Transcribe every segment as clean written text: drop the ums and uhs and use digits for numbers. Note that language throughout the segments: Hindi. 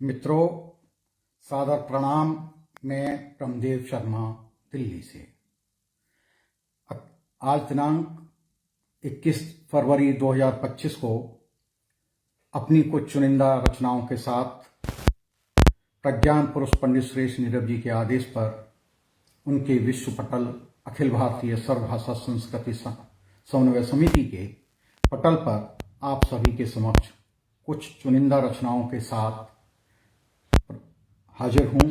मित्रों, सादर प्रणाम। मैं ब्रह्मदेव शर्मा, दिल्ली से। आज दिनांक 21 फरवरी 2025 को अपनी कुछ चुनिंदा रचनाओं के साथ प्रज्ञान पुरुष पंडित सुरेश नीरव जी के आदेश पर उनके विश्व पटल अखिल भारतीय सर्वभाषा संस्कृति समन्वय समिति के पटल पर आप सभी के समक्ष कुछ चुनिंदा रचनाओं के साथ हाजिर हूं।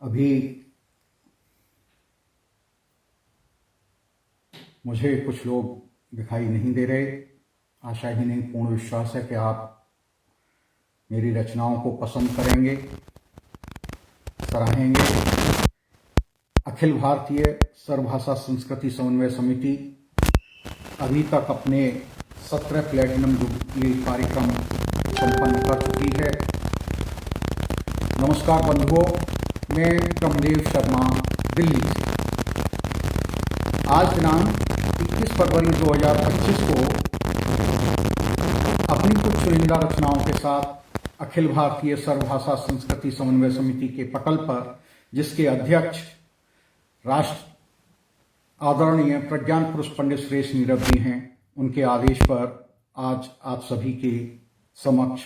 अभी मुझे कुछ लोग दिखाई नहीं दे रहे। आशा ही नहीं, पूर्ण विश्वास है कि आप मेरी रचनाओं को पसंद करेंगे, सराहेंगे। अखिल भारतीय सर्वभाषा संस्कृति समन्वय समिति अभी तक अपने 17 प्लेटिनम जुबली कार्यक्रम संपन्न कर चुकी है। नमस्कार बंधुओं, मैं ब्रह्मदेव शर्मा, दिल्ली से। आज दिनांक 21 फरवरी 2025 को अपनी कुछ चुनिंदा रचनाओं के साथ अखिल भारतीय सर्वभाषा संस्कृति समन्वय समिति के पटल पर, जिसके अध्यक्ष राष्ट्र आदरणीय प्रज्ञान पुरुष पंडित सुरेश नीरव जी हैं, उनके आदेश पर आज आप सभी के समक्ष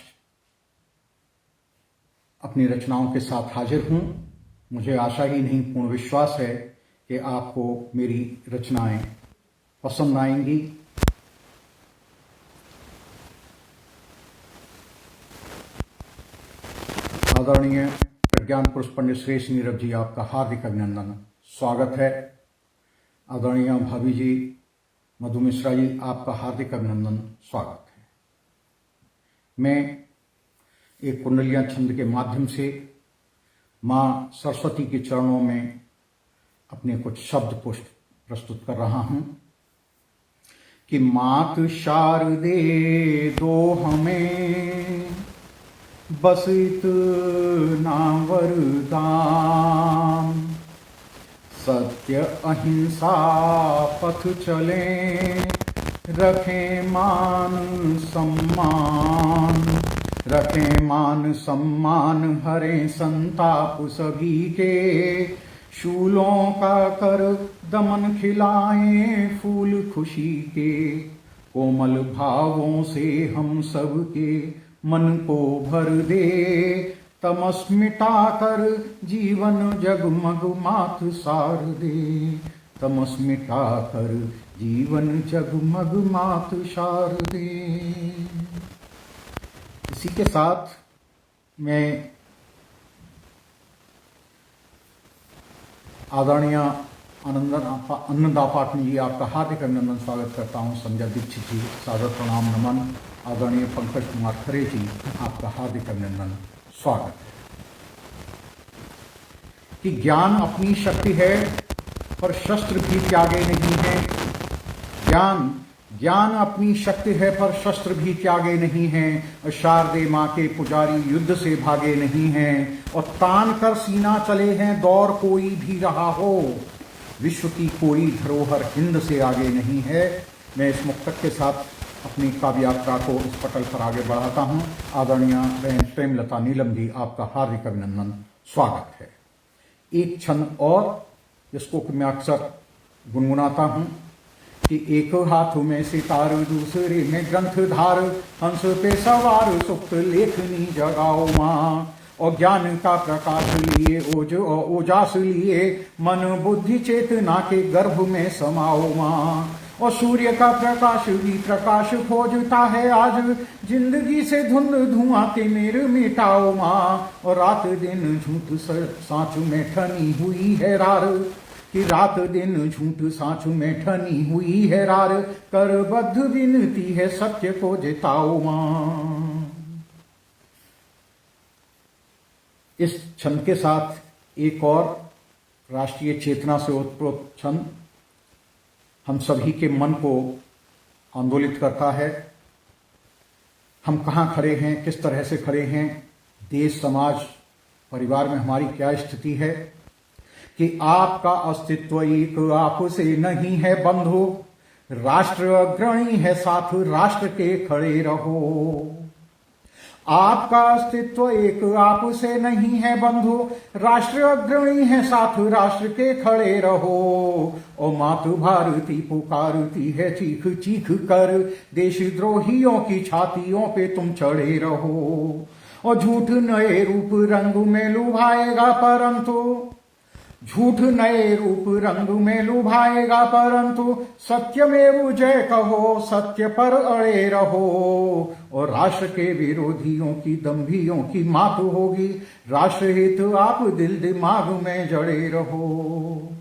अपनी रचनाओं के साथ हाजिर हूं। मुझे आशा ही नहीं, पूर्ण विश्वास है कि आपको मेरी रचनाएं पसंद आएंगी। आदरणीय प्रज्ञान पुरुष पंडित सुरेश नीरव जी, आपका हार्दिक अभिनंदन, स्वागत है। आदरणीय भाभी जी मधु मिश्रा जी, आपका हार्दिक अभिनंदन, स्वागत है। मैं एक कुंडलियां छंद के माध्यम से मां सरस्वती के चरणों में अपने कुछ शब्द पुष्प प्रस्तुत कर रहा हूं कि मात शारदे दो हमें बस इतना वरदान, सत्य अहिंसा पथ चले, रखें मान सम्मान, रखें मान सम्मान, हरें संताप सभी के, शूलों का कर दमन खिलाएं फूल खुशी के, कोमल भावों से हम सबके मन को भर दे, तमस मिटाकर जीवन जगमग मात सार दे, तमस मिटाकर जीवन जगमग मात सार दे। इसी के साथ मैं आदरणीय अन्नदा पाटनी जी, आपका हार्दिक अभिनंदन, स्वागत करता हूं। संजय दीक्षित जी, सादर प्रणाम नमन। आदरणीय पंकज कुमार खरे जी, आपका हार्दिक अभिनंदन, स्वागत है। कि ज्ञान अपनी शक्ति है पर शस्त्र भी त्यागे नहीं है। ज्ञान अपनी शक्ति है पर शस्त्र भी त्यागे नहीं हैं। शारदे माँ के पुजारी युद्ध से भागे नहीं हैं, और तान कर सीना चले हैं दौर कोई भी रहा हो। विश्व की कोई धरोहर हिंद से आगे नहीं है। मैं इस मुक्तक के साथ अपनी काव्य यात्रा को इस पटल पर आगे बढ़ाता हूं। आदरणीय बहन प्रेमलता नीलम जी, आपका हार्दिक अभिनंदन, स्वागत है। एक छंद और, जिसको मैं अक्सर गुनगुनाता हूं कि एक हाथ में सितार, दूसरे में ग्रंथधार, हंस पे सवार, सुप्त लेखनी जगाओ माँ, और ज्ञान का प्रकाश लिए ओजास लिए, मन बुद्धि चेतना के गर्भ में समाओ माँ, और सूर्य का प्रकाश भी प्रकाश खोजता है आज, जिंदगी से धुंध धुआं के मेर मिटाओ माँ, और रात दिन झूठ सांच में ठनी हुई है रार, कि रात दिन झूठ सांच में ठनी हुई है रार, कर बद्ध विनती है सत्य को जिताओ माँ। इस छंद के साथ एक और राष्ट्रीय चेतना से ओतप्रोत छंद हम सभी के मन को आंदोलित करता है। हम कहाँ खड़े हैं, किस तरह से खड़े हैं, देश समाज परिवार में हमारी क्या स्थिति है, कि आपका अस्तित्व एक आप से नहीं है बंधु, राष्ट्र अग्रणी है साथ राष्ट्र के खड़े रहो। आपका अस्तित्व एक आप से नहीं है बंधु, राष्ट्र अग्रणी है साथ राष्ट्र के खड़े रहो। और मातु भारती पुकारती है चीख चीख कर, देशद्रोहियों की छातियों पे तुम चढ़े रहो। और झूठ नए रूप रंग में लुभाएगा परंतु, झूठ नए रूप रंग में लुभाएगा परंतु सत्यमेव जय कहो, सत्य पर अड़े रहो। और राष्ट्र के विरोधियों की दंभियों की मात होगी, राष्ट्र हित आप दिल दिमाग में जड़े रहो।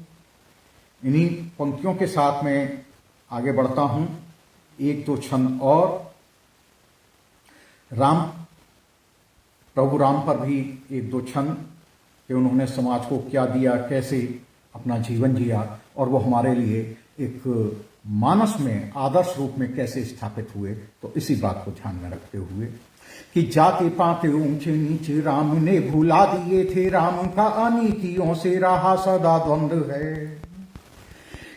इन्हीं पंक्तियों के साथ मैं आगे बढ़ता हूं। एक दो छंद और। राम, प्रभु राम पर भी एक दो छंद कि उन्होंने समाज को क्या दिया, कैसे अपना जीवन जिया, और वो हमारे लिए एक मानस में आदर्श रूप में कैसे स्थापित हुए। तो इसी बात को ध्यान में रखते हुए कि जाति पाति ऊंच नीच राम ने भुला दिए थे, राम का अनीतियों से रहा सदा द्वंद्व है।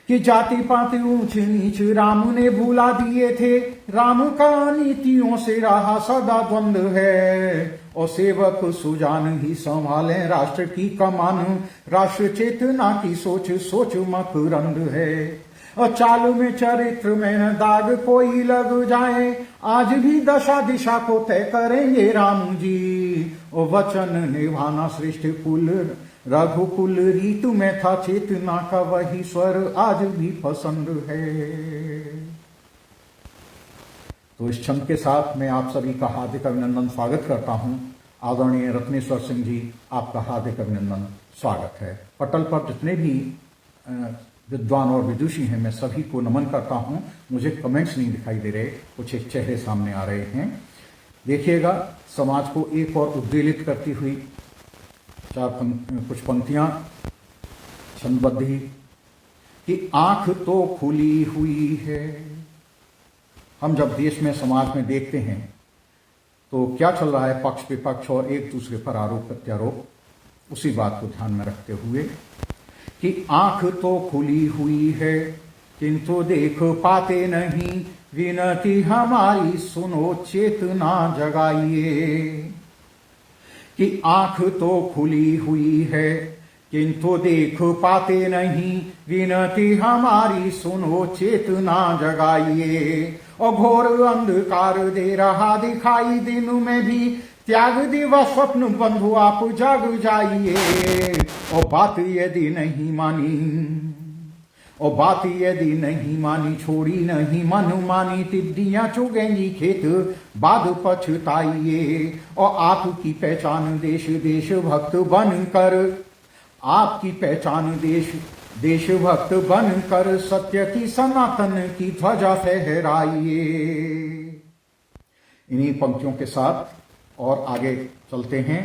कि जाति पाति ऊंच नीच राम ने भुला दिए थे, राम का नीतियों से रहा सदा द्वंद्व है। और सेवक सुजान ही संभाले राष्ट्र की कमान, राष्ट्र चेतना की सोच सोच मकरंद है। और चाल में चरित्र में न दाग कोई लग जाए, आज भी दशा दिशा को तय करेंगे राम जी। और वचन निभाना श्रेष्ठ कुल रघुकुल, रीतु में था चेतना का वही स्वर आज भी पसंद है। तो इस छंद के साथ मैं आप सभी का हार्दिक अभिनंदन स्वागत करता हूं। आदरणीय रत्नेश्वर सिंह जी, आपका हार्दिक अभिनंदन स्वागत है। पटल पर जितने भी विद्वान और विदुषी हैं, मैं सभी को नमन करता हूं। मुझे कमेंट्स नहीं दिखाई दे रहे, कुछ एक चेहरे सामने आ रहे हैं। देखिएगा, समाज को एक और उद्वेलित करती हुई कुछ पंक्तियां छंदबद्ध ही कि आंख तो खुली हुई है। हम जब देश में समाज में देखते हैं तो क्या चल रहा है, पक्ष विपक्ष और एक दूसरे पर आरोप प्रत्यारोप, उसी बात को ध्यान में रखते हुए कि आंख तो खुली हुई है किंतु देख पाते नहीं, विनती हमारी सुनो चेतना जगाइए। कि आंख तो खुली हुई है किंतु देख पाते नहीं, विनती हमारी सुनो चेतना जगाइए। और घोर अंधकार दे रहा दिखाई दिन में भी, त्याग दिवस स्वप्न बंधु आप जग जाइए। और बात यदि नहीं मानी, और बात यदि नहीं मानी, छोड़ी नहीं मन मानी, टिड्डियां चुगेंगी खेत बाद पछताइए। और आपकी पहचान देश देशभक्त बनकर, आपकी पहचान देश देशभक्त बनकर, सत्य की सनातन की ध्वजा फहराइए। इन्हीं पंक्तियों के साथ और आगे चलते हैं।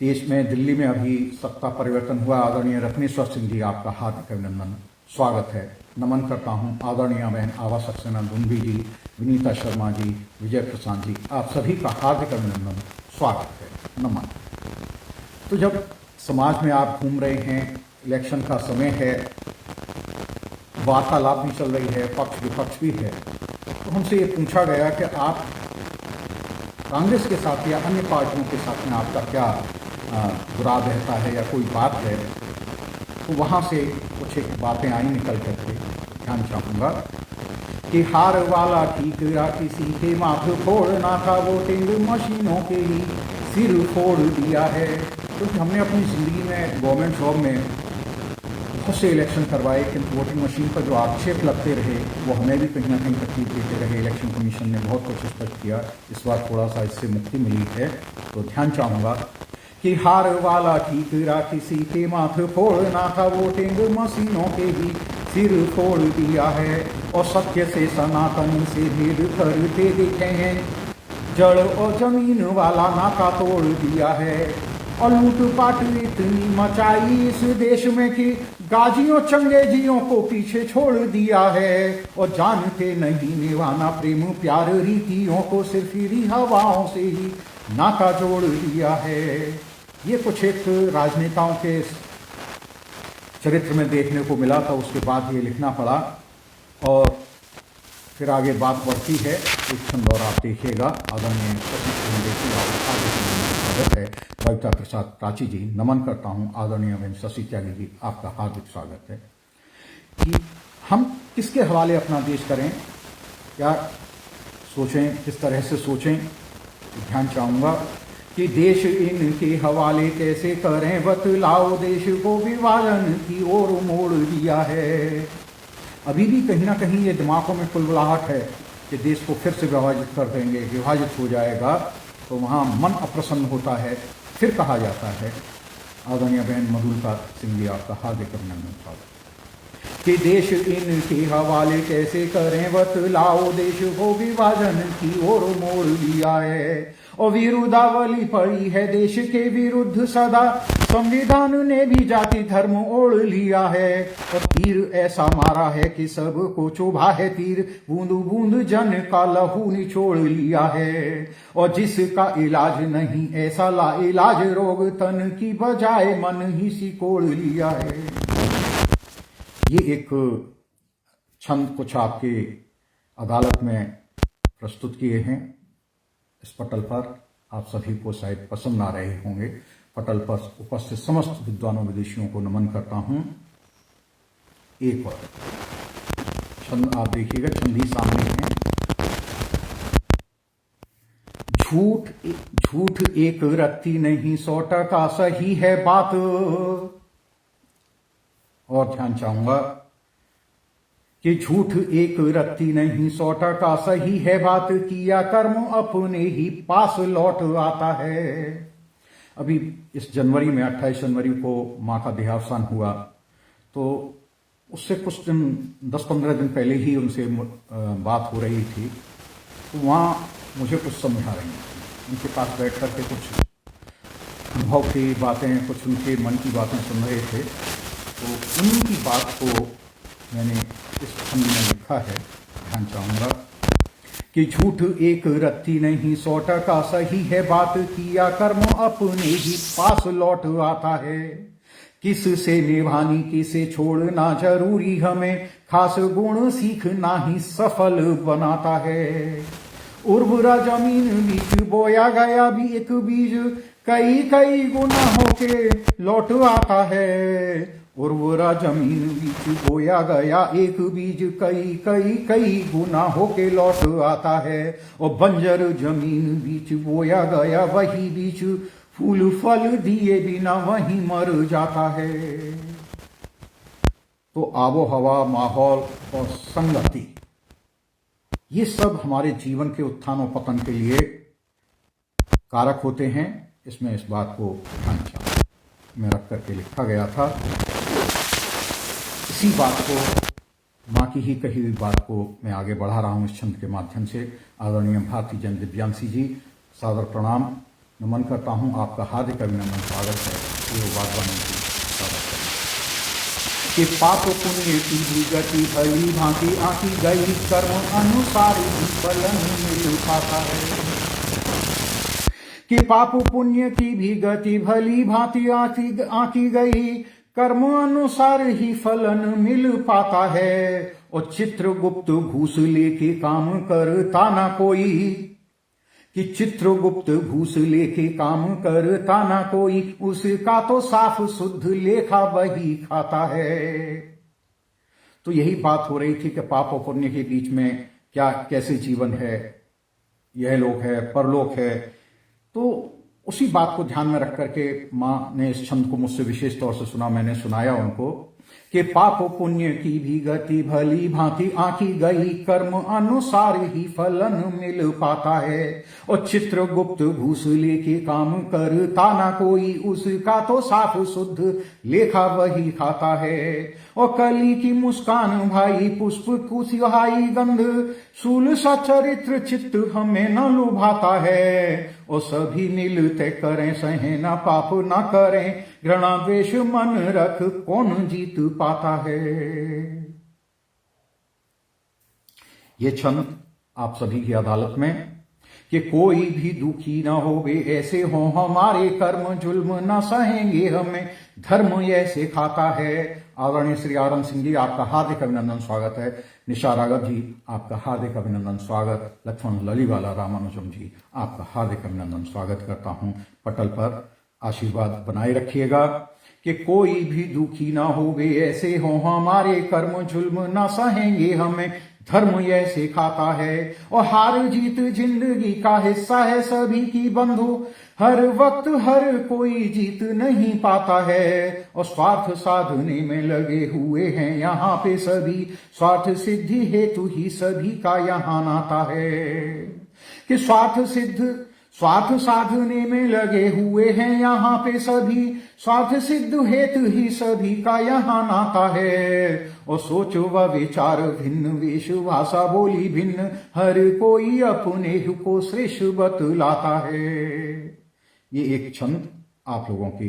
देश में दिल्ली में अभी सत्ता परिवर्तन हुआ। आदरणीय रत्नेश्वर सिंह जी, आपका हार्दिक अभिनंदन स्वागत है। नमन करता हूं आदरणीय बहन आभा सक्सेना धुंबी जी, विनीता शर्मा जी, विजय प्रसाद जी, आप सभी का हार्दिक अभिनंदन स्वागत है, नमन। तो जब समाज में आप घूम रहे हैं, इलेक्शन का समय है, वार्तालाप भी चल रही है, पक्ष विपक्ष भी है, तो हमसे ये पूछा गया कि आप कांग्रेस के साथ या अन्य पार्टियों के साथ में आपका क्या बुरा रहता है या कोई बात है। तो वहाँ से कुछ एक बातें आई निकल करके, ध्यान चाहूँगा कि हार वाला ठीक या किसी के माथ फोड़ना था, वोटिंग मशीनों के ही सिर फोड़ दिया है। क्योंकि हमने अपनी ज़िंदगी में गवर्नमेंट जॉब में बहुत से इलेक्शन करवाए, किंतु वोटिंग मशीन पर जो आक्षेप लगते रहे वो हमें भी कहीं ना कहीं तकलीफ देते रहे। इलेक्शन कमीशन ने बहुत कुछ स्पष्ट किया, इस बार थोड़ा सा इससे मुक्ति मिली है। तो ध्यान चाहूँगा कि हार वाला ठीक या किसी के माथ फोड़ना था, वोटिंग मशीनों के ही सिर फोड़ दिया है। और सत्य से सनातन से भेद करते दिखे हैं, जड़ और जमीन वाला नाका तोड़ दिया है। और लूटपाट इतनी मचाई इस देश में कि गाजियों चंगेजियों को पीछे छोड़ दिया है। और जानते नहीं निभाना प्रेम प्यार रीतियों को, सिर्फ ही हवाओं से ही नाका जोड़ दिया है। ये कुछ एक राजनेताओं के चरित्र में देखने को मिला था, उसके बाद ये लिखना पड़ा। और फिर आगे बात बढ़ती है, एक छंद और आप देखिएगा। आदरणीय स्वागत है। कविता प्रसाद प्राची जी, नमन करता हूँ। आदरणीय बहन शशि त्यागी जी, आपका हार्दिक स्वागत है। कि हम किसके हवाले अपना देश करें, क्या सोचें, किस तरह से सोचें, ध्यान चाहूँगा कि देश इनके हवाले कैसे करें, बतलाओ देश को विभाजन की ओर मोड़ दिया है। अभी भी कहीं ना कहीं ये दिमागों में कुलबुलाहट है कि देश को फिर से विभाजित कर देंगे, विभाजित हो जाएगा, तो वहाँ मन अप्रसन्न होता है। फिर कहा जाता है, आदरणीय बहन मधुलिका सिंह जी, आपका हार्दिक अभिनंदन स्वागत कि देश इनके हवाले कैसे करें, बतलाओ देश को विभाजन की ओर मोड़ लिया है। और विरुद्धावली पड़ी है देश के विरुद्ध सदा, संविधान ने भी जाति धर्म ओढ़ लिया है। और तीर ऐसा मारा है कि सबको चुभा है तीर, बूंद बूंद जन का लहू निचोड़ लिया है। और जिसका इलाज नहीं ऐसा ला इलाज रोग, तन की बजाय मन ही सिकोड़ लिया है। ये एक छंद कुछ आपके अदालत में प्रस्तुत किए हैं। इस पटल पर आप सभी को शायद पसंद आ रहे होंगे। पटल पर उपस्थित समस्त विद्वानों विदेशियों को नमन करता हूं। एक और छंद आप देखिएगा, छंद ही सामने है। झूठ एक रत्ती नहीं, 100% सही है बात। और ध्यान चाहूंगा कि झूठ एक रत्ती नहीं, 100% सही है बात, किया कर्म अपने ही पास लौट आता है। अभी इस जनवरी में 28 जनवरी को माँ का देहावसान हुआ, तो उससे कुछ दिन 10-15 दिन पहले ही उनसे बात हो रही थी। तो वहाँ मुझे कुछ समझा रही थी, उनके पास बैठ करके कुछ अनुभव की बातें, कुछ उनके मन की बातें सुन रहे थे। तो उनकी बात को मैंने इस छंद में लिखा है। ध्यान चाहूँगा कि झूठ एक रत्ती नहीं, 100% सही है बात, किया कर्म अपने ही पास लौट आता है। किससे निभानी किसे छोड़ना जरूरी, हमें खास गुण सीखना ही सफल बनाता है। उर्वरा जमीन बीच बोया गया भी एक बीज, कई कई गुना होके लौट आता है। उर्वरा जमीन बीच बोया गया एक बीज, कई कई कई गुना होके लौट आता है। और बंजर जमीन बीच बोया गया वही बीज, फूल फल दिए बिना वहीं मर जाता है। तो आबो हवा, माहौल और संगति, ये सब हमारे जीवन के उत्थान और पतन के लिए कारक होते हैं। इसमें इस बात को ध्यान में रख करके लिखा गया था। इसी बात को, माँ की ही कही हुई बात को मैं आगे बढ़ा रहा हूँ इस छंद के माध्यम से। आदरणीय भारती जन दिव्यांशी जी, सादर प्रणाम, नमन करता हूँ। आपका हार्दिक अभिनंदन स्वागत है। ये बागवानी की स्वागत है कि पाप पुण्य की भी गति भली भांति आंकी गई, कर्म अनुसार ही फलन मिल पाता है। कि पाप पुण्य की भी गति भली भांति आंकी गई, कर्म अनुसार ही फलन मिल पाता है। और चित्रगुप्त घूस लेके काम करता ना कोई, कि चित्रगुप्त घूस लेके काम करता ना कोई, उसका तो साफ शुद्ध लेखा वही खाता है। तो यही बात हो रही थी कि पाप और पुण्य के बीच में क्या कैसे जीवन है, यह लोक है, परलोक है। तो उसी बात को ध्यान में रख करके माँ ने इस छंद को मुझसे विशेष तौर से सुना, मैंने सुनाया उनको कि पाप पुण्य की भी गति भली भांति आंकी गई, कर्म अनुसार ही फलन मिल पाता है। और चित्रगुप्त घूस लेके काम करता ना कोई, उसका तो साफ शुद्ध लेखा वही खाता है। और कली की मुस्कान भाई पुष्प कुसिहाई गंध, शूल सा चरित्र चित्त हमें न लुभाता है। और सभी मिलते करें सहे ना पाप ना करें, घृणा द्वेष मन रख कौन जीत पाता है। ये छंद आप सभी की अदालत में कि कोई भी दुखी न होवे, ऐसे हो हमारे कर्म जुल्म न सहेंगे हमें, धर्म यह सिखाता है। आदरणीय श्री आरन सिंह जी, आपका हार्दिक अभिनंदन, स्वागत है। निशा राघव जी, आपका हार्दिक अभिनंदन, स्वागत। लक्ष्मण ललीवाला रामानुजम जी, आपका हार्दिक अभिनंदन, स्वागत करता हूं। पटल पर आशीर्वाद बनाए रखिएगा कि कोई भी दुखी ना हो, वे ऐसे हो हमारे कर्म जुल्म ना सहेंगे हमें, धर्म यह सिखाता है। और हार जीत जिंदगी का हिस्सा है सभी की बंधु, हर वक्त हर कोई जीत नहीं पाता है। और स्वार्थ साधने में लगे हुए हैं यहाँ पे सभी, स्वार्थ सिद्धि हेतु ही सभी का यहाँ नाता है। कि स्वार्थ साधने में लगे हुए हैं यहाँ पे सभी, स्वार्थ सिद्ध हेतु ही सभी का यहाँ नाता है। और सोच व विचार भिन्न, वेश भाषा बोली भिन्न, हर कोई अपने को श्रेष्ठ बतलाता है। ये एक छंद आप लोगों की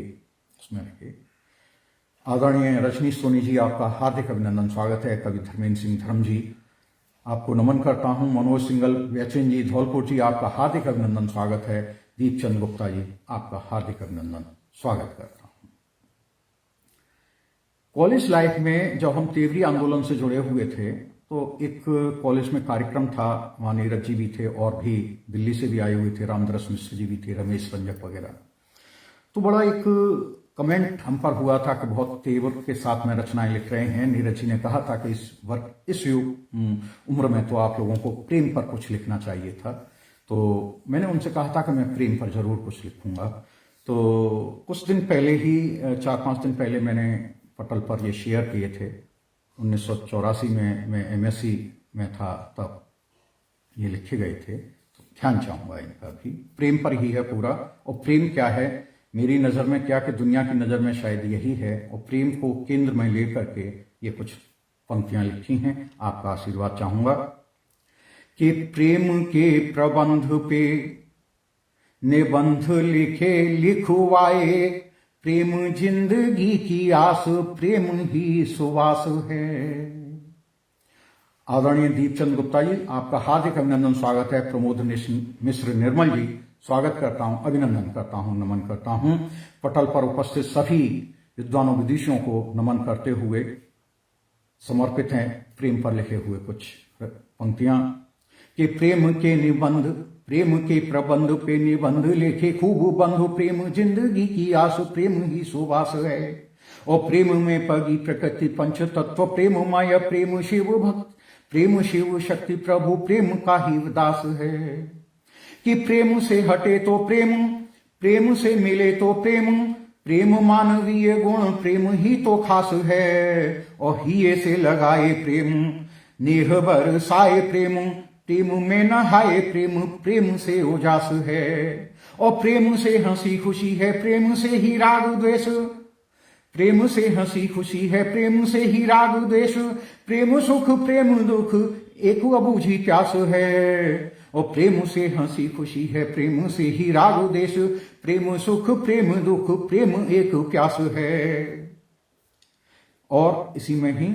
उसमें रखे। आदरणीय रजनी सोनी जी, आपका हार्दिक अभिनंदन, स्वागत है। कवि धर्मेंद्र सिंह धर्म जी, आपको नमन करता हूं। मनोज सिंगल व्याचन जी धौलपुर जी, आपका हार्दिक अभिनंदन, स्वागत है। दीपचंद गुप्ता जी, आपका हार्दिक अभिनंदन, स्वागत करता हूं। कॉलेज लाइफ में जब हम तेवरी आंदोलन से जुड़े हुए थे तो एक कॉलेज में कार्यक्रम था, वहां नीरज जी भी थे और भी दिल्ली से भी आए हुए थे, रामदरस मिश्र जी भी थे, रमेश रंजक वगैरह। तो बड़ा एक कमेंट हम पर हुआ था कि बहुत तेवर के साथ में रचनाएं लिख रहे हैं। नीरज जी ने कहा था कि इस उम्र में तो आप लोगों को प्रेम पर कुछ लिखना चाहिए था। तो मैंने उनसे कहा था कि मैं प्रेम पर जरूर कुछ लिखूंगा। तो कुछ दिन पहले ही, 4-5 दिन पहले मैंने पटल पर ये शेयर किए थे। 1984 में मैं MSc में था, तब ये लिखे गए थे। तो ध्यान चाहूंगा इनका भी। प्रेम पर ही है पूरा। और प्रेम क्या है मेरी नजर में, क्या कि दुनिया की नजर में शायद यही है। और प्रेम को केंद्र में लेकर के ये कुछ पंक्तियां लिखी हैं, आपका आशीर्वाद चाहूंगा। कि प्रेम के प्रबंध पे निबंध लिखे लिखवाए, प्रेम जिंदगी की आस, प्रेम ही सुवास है। आदरणीय दीपचंद गुप्ता जी, आपका हार्दिक अभिनंदन, स्वागत है। प्रमोद मिश्र निर्मल जी, स्वागत करता हूं, अभिनंदन करता हूं, नमन करता हूं। पटल पर उपस्थित सभी विद्वानों विदुषियों को नमन करते हुए समर्पित हैं प्रेम पर लिखे हुए कुछ पंक्तियां। कि प्रेम के निबंध, प्रेम के प्रबंध पे निबंध लिखे खूब बंधु, प्रेम जिंदगी की आस, प्रेम ही सुवास है। और प्रेम में पगी प्रकृति पंच तत्व, प्रेम माया, प्रेम शिव भक्त, प्रेम शिव शक्ति प्रभु, प्रेम का ही दास है। कि प्रेम से हटे तो प्रेम, प्रेम से मिले तो प्रेम, प्रेम मानवीय गुण, प्रेम ही तो खास है। और हिये से लगाए प्रेम, नेह बरसाए प्रेम, प्रेम में नहाए प्रेम, प्रेम से उजास है। और प्रेम से हंसी खुशी है, प्रेम से ही राग द्वेष, प्रेम से हंसी खुशी है, प्रेम से ही राग द्वेष, प्रेम सुख प्रेम दुख एक अबूझी प्यास है। और प्रेम से हंसी खुशी है, प्रेम से ही राग द्वेष, प्रेम सुख प्रेम दुख, प्रेम एक प्यास है। और इसी में ही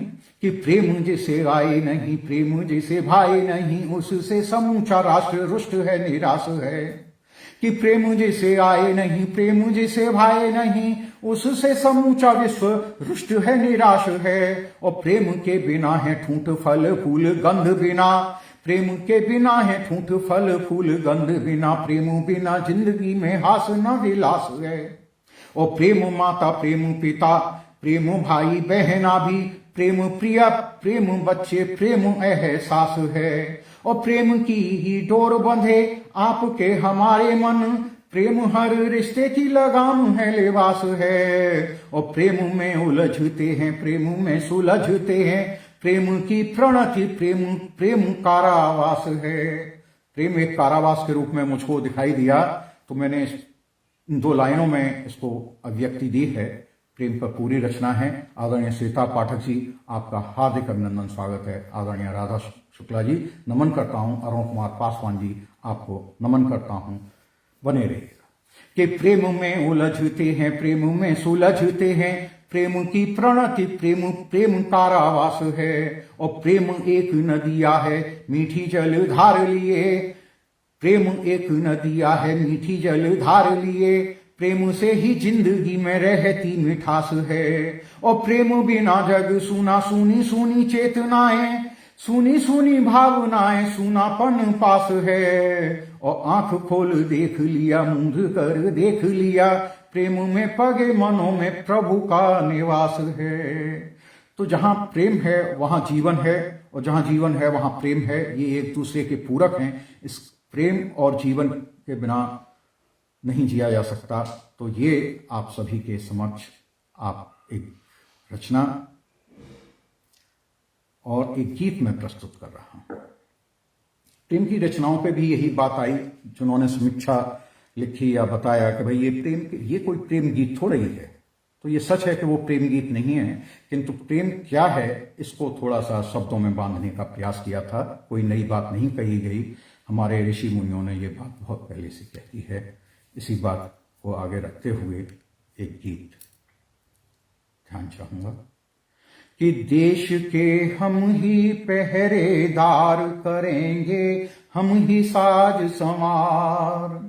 कि प्रेम जिसे आए नहीं, प्रेम जिसे भाए नहीं, उससे समूचा राष्ट्र रुष्ट है, निराश है। कि प्रेम जिसे आए नहीं, प्रेम जिसे भाए नहीं, उससे समूचा विश्व रुष्ट है, निराश है। और प्रेम के बिना है ठूंठ फल फूल गंध बिना, प्रेम के बिना है ठूंठ फल फूल गंध बिना, प्रेम बिना जिंदगी में हास न विलास है। और प्रेम माता, प्रेम पिता, प्रेम भाई बहना भी, प्रेम प्रिया, प्रेम बच्चे, प्रेम एहसास है। और प्रेम की ही डोर बंधे आपके हमारे मन, प्रेम हर रिश्ते की लगाम है, लिबास है। और प्रेम में उलझते हैं, प्रेम में सुलझते हैं, प्रेम की प्रणति, प्रेम प्रेम कारावास है। प्रेम एक कारावास के रूप में मुझको दिखाई दिया, तो मैंने इन 2 लाइनों में इसको अभिव्यक्ति दी है। प्रेम पर पूरी रचना है। आदरणीय श्वेता पाठक जी, आपका हार्दिक अभिनंदन, स्वागत है। आदरणीय राधा शुक्ला जी, नमन करता हूं। अरुण कुमार पासवान जी, आपको नमन करता हूं, बने रहिएगा। कि प्रेम में उलझते हैं, प्रेम में सुलझते हैं, प्रेम की प्रणति, प्रेम प्रेम कारावास है। और प्रेम एक नदिया है, मीठी जल धार लिए, प्रेम एक नदिया है, मीठी जल धार लिए, प्रेम से ही जिंदगी में रहती मिठास है। और प्रेम बिना जग सूना, सूनी सूनी चेतनाएं, सूनी सूनी भावनाएं, सूनापन पास है। और आंख खोल देख लिया, मूंद कर देख लिया, प्रेम में पगे मनों में प्रभु का निवास है। तो जहां प्रेम है वहां जीवन है, और जहां जीवन है वहां प्रेम है। ये एक दूसरे के पूरक हैं। इस प्रेम और जीवन के बिना नहीं जिया जा सकता। तो ये आप सभी के समक्ष आप एक रचना और एक गीत में प्रस्तुत कर रहा हूं। प्रेम की रचनाओं पे भी यही बात आई, जिन्होंने समीक्षा लिखी या बताया कि भाई ये कोई प्रेम गीत थोड़ा ही है। तो ये सच है कि वो प्रेम गीत नहीं है, किंतु प्रेम क्या है इसको थोड़ा सा शब्दों में बांधने का प्रयास किया था। कोई नई बात नहीं कही गई, हमारे ऋषि मुनियों ने ये बात बहुत पहले से कहती है। इसी बात को आगे रखते हुए एक गीत ध्यान चाहूंगा कि देश के हम ही पहरेदार करेंगे, हम ही साज संवार।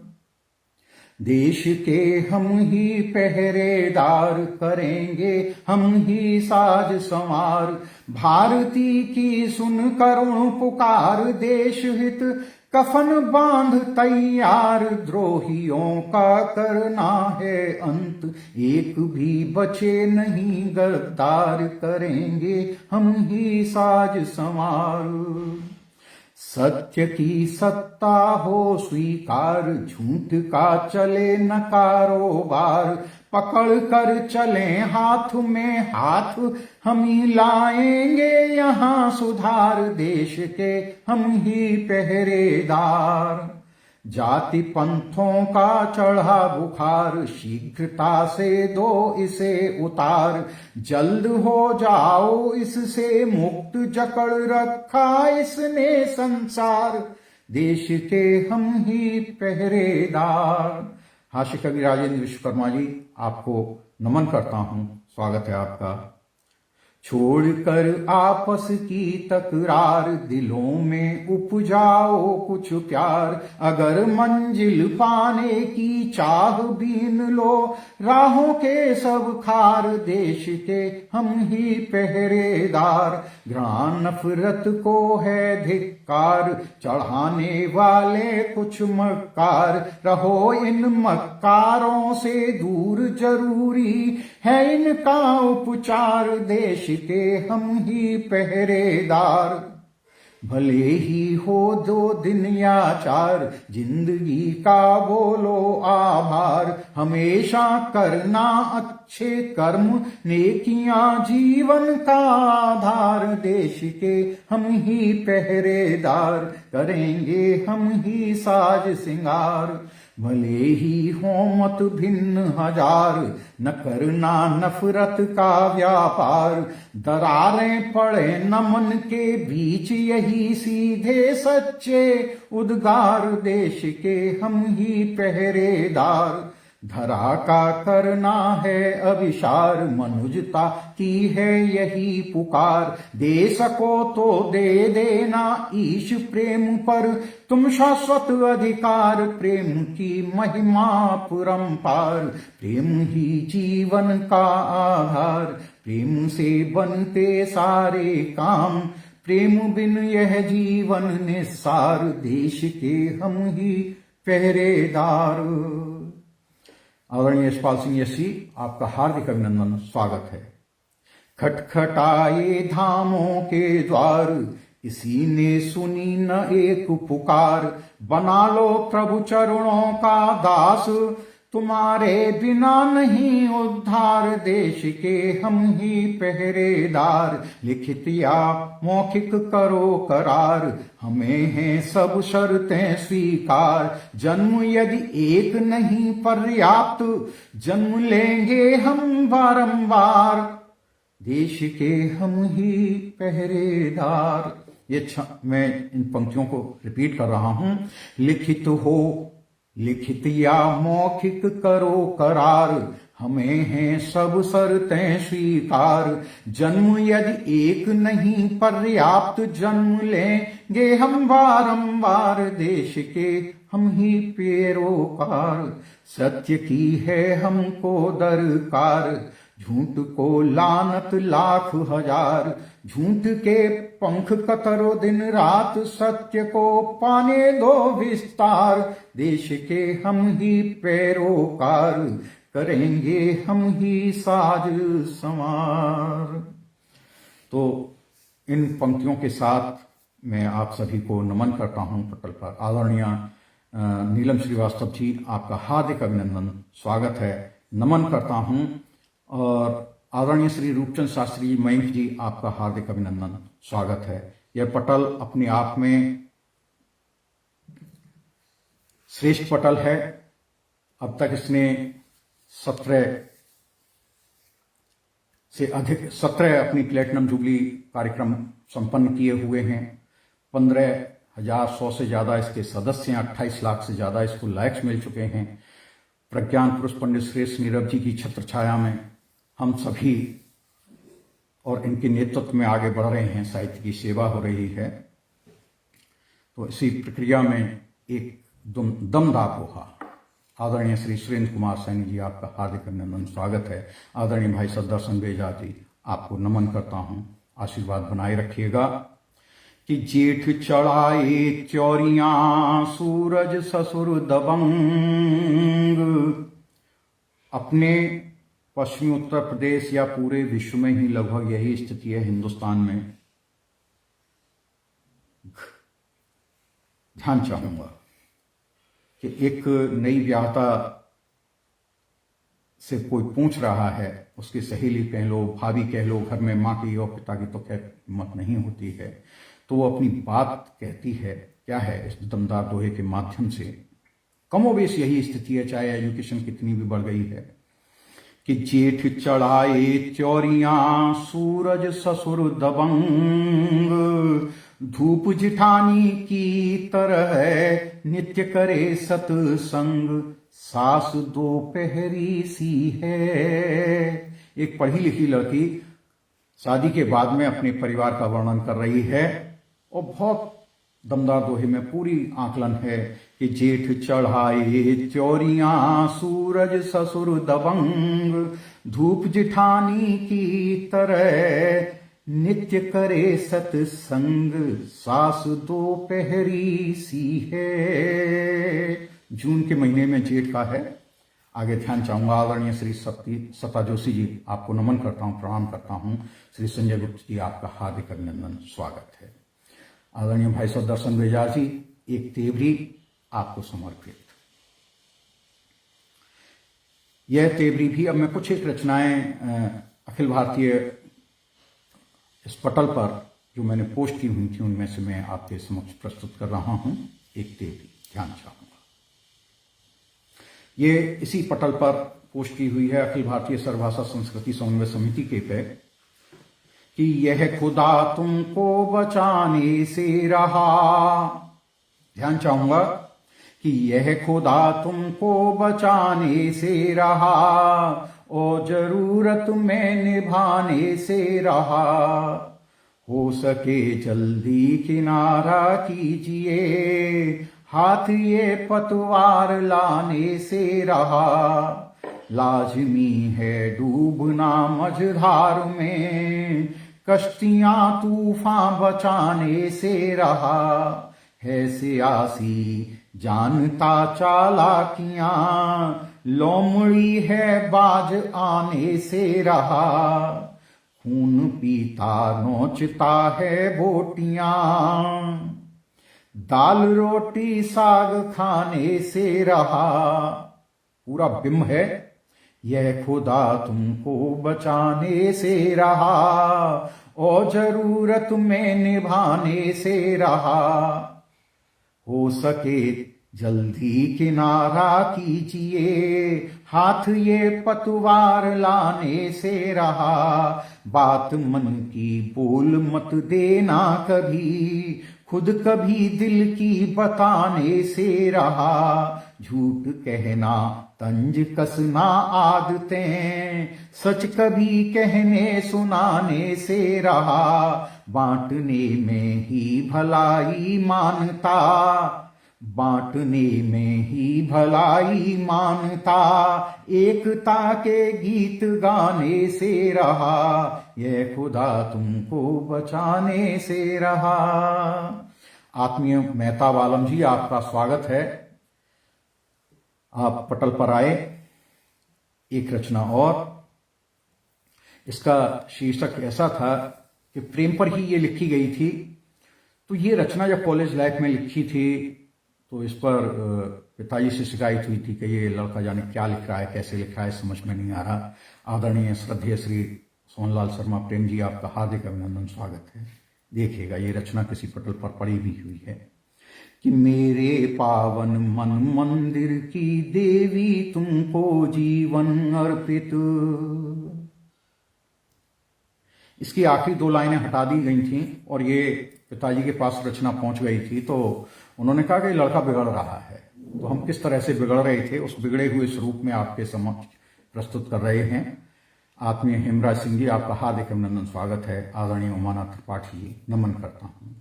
देश के हम ही पहरेदार करेंगे, हम ही साज संवार। भारती की सुन करुण पुकार, देश हित कफन बांध तैयार। द्रोहियों का करना है अंत, एक भी बचे नहीं गद्दार। करेंगे हम ही साज संवार। सत्य की सत्ता हो स्वीकार, झूठ का चले न कारोबार। पकड़ कर चले हाथ में हाथ, हम ही लाएंगे यहाँ सुधार। देश के हम ही पहरेदार। जाति पंथों का चढ़ा बुखार, शीघ्रता से दो इसे उतार। जल्द हो जाओ इससे मुक्त, जकड़ रखा इसने संसार। देश के हम ही पहरेदार। हास्य कवि राजेंद्र विश्वकर्मा जी, आपको नमन करता हूं, स्वागत है आपका। छोड़कर आपस की तकरार, दिलों में उपजाओ कुछ प्यार। अगर मंजिल पाने की चाह बीन लो, राहों के सब खार। देश के हम ही पहरेदार। घृणा नफरत को है धिक्कार, चढ़ाने वाले कुछ मक्कार। रहो इन मक्कारों से दूर, जरूरी है इनका उपचार। देश के हम ही पहरेदार। भले ही हो 2 दिन या 4, जिंदगी का बोलो आभार। हमेशा करना अच्छे कर्म, नेकियां जीवन का आधार। देश के हम ही पहरेदार, करेंगे हम ही साज सिंगार। भले ही हो मत भिन्न हजार, न करना नफरत का व्यापार। दरारें पड़े न मन के बीच, यही सीधे सच्चे उद्गार। देश के हम ही पहरेदार। धरा का करना है अभिसार, मनुजता की है यही पुकार। दे सको तो दे देना ईश प्रेम पर तुम शाश्वत अधिकार। प्रेम की महिमा परंपार, प्रेम ही जीवन का आधार। प्रेम से बनते सारे काम, प्रेम बिन यह जीवन निस्सार। देश के हम ही पहरेदार। आदरणीय यशपाल सिंह यशी, आपका हार्दिक अभिनंदन, स्वागत है। खटखटाए धामों के द्वार, इसी ने सुनी न एक पुकार। बना लो प्रभु चरणों का दास, तुम्हारे बिना नहीं उद्धार। देश के हम ही पहरेदार। लिखित या मौखिक करो करार, हमें हैं सब शर्तें स्वीकार। जन्म यदि एक नहीं पर्याप्त, जन्म लेंगे हम बारंबार। देश के हम ही पहरेदार। मैं इन पंक्तियों को रिपीट कर रहा हूं। लिखित हो, लिखित या मौखिक करो करार, हमें हैं सब शर्तें स्वीकार। जन्म यदि एक नहीं पर्याप्त, जन्म लेंगे हम बारंबार। देश के हम ही पैरोकार। सत्य की है हमको दरकार, झूठ को लानत लाख हजार। झूठ के पंख कतरो दिन रात, सत्य को पाने दो विस्तार। देश के हम ही पैरोकार, करेंगे हम ही साज संवार। तो इन पंक्तियों के साथ मैं आप सभी को नमन करता हूं। पटल पर आदरणीय नीलम श्रीवास्तव जी, आपका हार्दिक अभिनंदन, स्वागत है, नमन करता हूं। और आदरणीय श्री रूपचंद शास्त्री मयंक जी, आपका हार्दिक अभिनंदन, स्वागत है। यह पटल अपने आप में श्रेष्ठ पटल है। अब तक इसने 17 अपनी प्लेटिनम जुबली कार्यक्रम संपन्न किए हुए हैं। 15,100 से ज्यादा इसके सदस्य हैं, 28 लाख से ज्यादा इसको लाइक्स मिल चुके हैं। प्रज्ञान पुरुष पंडित श्रेष्ठ नीरव जी की छत्र छाया में हम सभी और इनके नेतृत्व में आगे बढ़ रहे हैं, साहित्य की सेवा हो रही है। तो इसी प्रक्रिया में एक दमदार होगा। आदरणीय श्री सुरेंद्र कुमार सैनी जी, आपका हार्दिक अभिनंदन, स्वागत है। आदरणीय भाई सदर्शन बेजा जी, आपको नमन करता हूं, आशीर्वाद बनाए रखिएगा। कि जेठ चढ़ाए चौरियां सूरज ससुर दबंग। अपने पश्चिमी उत्तर प्रदेश या पूरे विश्व में ही लगभग यही स्थिति है हिंदुस्तान में। ध्यान चाहूंगा कि एक नई ब्याहता से कोई पूछ रहा है, उसकी सहेली कह लो, भाभी कह लो, घर में माँ की और पिता की तो खैर हिम्मत नहीं होती है, तो वो अपनी बात कहती है। क्या है इस दमदार दोहे के माध्यम से? कमोबेश यही स्थिति है, चाहे एजुकेशन कितनी भी बढ़ गई है। कि जेठ चढ़ाए चौरियां सूरज ससुर दबंग। धूप जिठानी की तरह नित्य करे सतसंग। सास दोपहरी सी है। एक पढ़ी लिखी लड़की शादी के बाद में अपने परिवार का वर्णन कर रही है और बहुत दमदार दोहे में पूरी आकलन है कि जेठ चढ़ाए चौरियां सूरज ससुर दबंग। धूप जिठानी की तरह नित्य करे सतसंग। सास दोपहरी सी है। जून के महीने में जेठ का है। आगे ध्यान चाहूंगा। आदरणीय श्री सत्ता जोशी जी, आपको नमन करता हूं, प्रणाम करता हूं। श्री संजय गुप्त जी, आपका हार्दिक अभिनंदन, स्वागत है। आदरणीय भाई साहब दर्शन बेजार जी, एक तेवरी आपको समर्पित। यह तेवरी भी, अब मैं कुछ एक रचनाएं अखिल भारतीय इस पटल पर जो मैंने पोस्ट की हुई थी उनमें से मैं आपके समक्ष प्रस्तुत कर रहा हूं। एक तेवरी, ध्यान चाहूंगा। ये इसी पटल पर पोस्ट की हुई है अखिल भारतीय सर्वभाषा संस्कृति समन्वय समिति के पे। कि यह खुदा तुमको बचाने से रहा। ध्यान चाहूंगा कि यह खुदा तुमको बचाने से रहा और जरूरत में निभाने से रहा। हो सके जल्दी किनारा कीजिए, हाथ ये पतवार लाने से रहा। लाजमी है डूबना मझधार में, कश्तियां तूफान बचाने से रहा। है सियासी जानता चालाकियां, लोमड़ी है बाज आने से रहा। खून पीता नोचता है बोटियां, दाल रोटी साग खाने से रहा। पूरा बिंब है। यह खुदा तुमको बचाने से रहा और जरूरत में निभाने से रहा। हो सके जल्दी किनारा कीजिए, हाथ ये पतवार लाने से रहा। बात मन की बोल मत देना कभी, खुद कभी दिल की बताने से रहा। झूठ कहना तंज कसना आदतें, सच कभी कहने सुनाने से रहा। बांटने में ही भलाई मानता, बांटने में ही भलाई मानता, एकता के गीत गाने से रहा, यह खुदा तुमको बचाने से रहा। आत्मीय मेहताब आलम जी, आपका स्वागत है। आप पटल पर आए। एक रचना और, इसका शीर्षक ऐसा था कि प्रेम पर ही ये लिखी गई थी। तो ये रचना जब कॉलेज लाइफ में लिखी थी तो इस पर पिताजी से शिकायत हुई थी कि ये लड़का जाने क्या लिख रहा है, कैसे लिख रहा है, समझ में नहीं आ रहा। आदरणीय श्रद्धेय श्री सोहनलाल शर्मा प्रेम जी, आपका हार्दिक अभिनंदन, स्वागत है। देखिएगा, ये रचना किसी पटल पर पड़ी भी हुई है कि मेरे पावन मन मंदिर की देवी तुमको जीवन अर्पित। इसकी आखिरी दो लाइनें हटा दी गई थीं और ये पिताजी के पास रचना पहुंच गई थी। तो उन्होंने कहा कि लड़का बिगड़ रहा है। तो हम किस तरह से बिगड़ रहे थे उस बिगड़े हुए स्वरूप में आपके समक्ष प्रस्तुत कर रहे हैं। आत्मीय हेमराज सिंह जी, आपका हार्दिक अभिनंदन, स्वागत है। आदरणीय उमानाथ त्रिपाठी जी, नमन करता हूं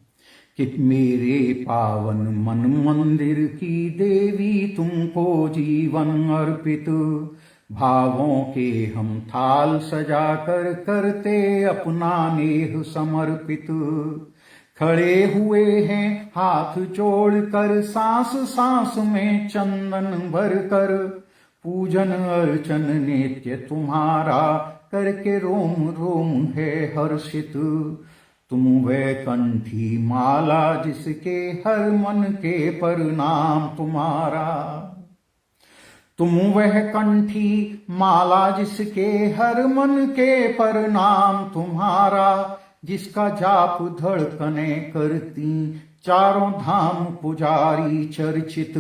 कि मेरे पावन मन मंदिर की देवी तुमको जीवन अर्पित। भावों के हम थाल सजाकर करते अपना नेह समर्पित। खड़े हुए हैं हाथ जोड़कर, सांस सांस में चंदन भर कर, पूजन अर्चन नित्य तुम्हारा, करके रोम रोम है हर्षित। तुम वैकंठी माला जिसके हर मन के परिणाम तुम्हारा। तुम वह कंठी माला जिसके हर मन के परिणाम तुम्हारा, जिसका जाप धड़कने करती चारों धाम पुजारी चर्चित।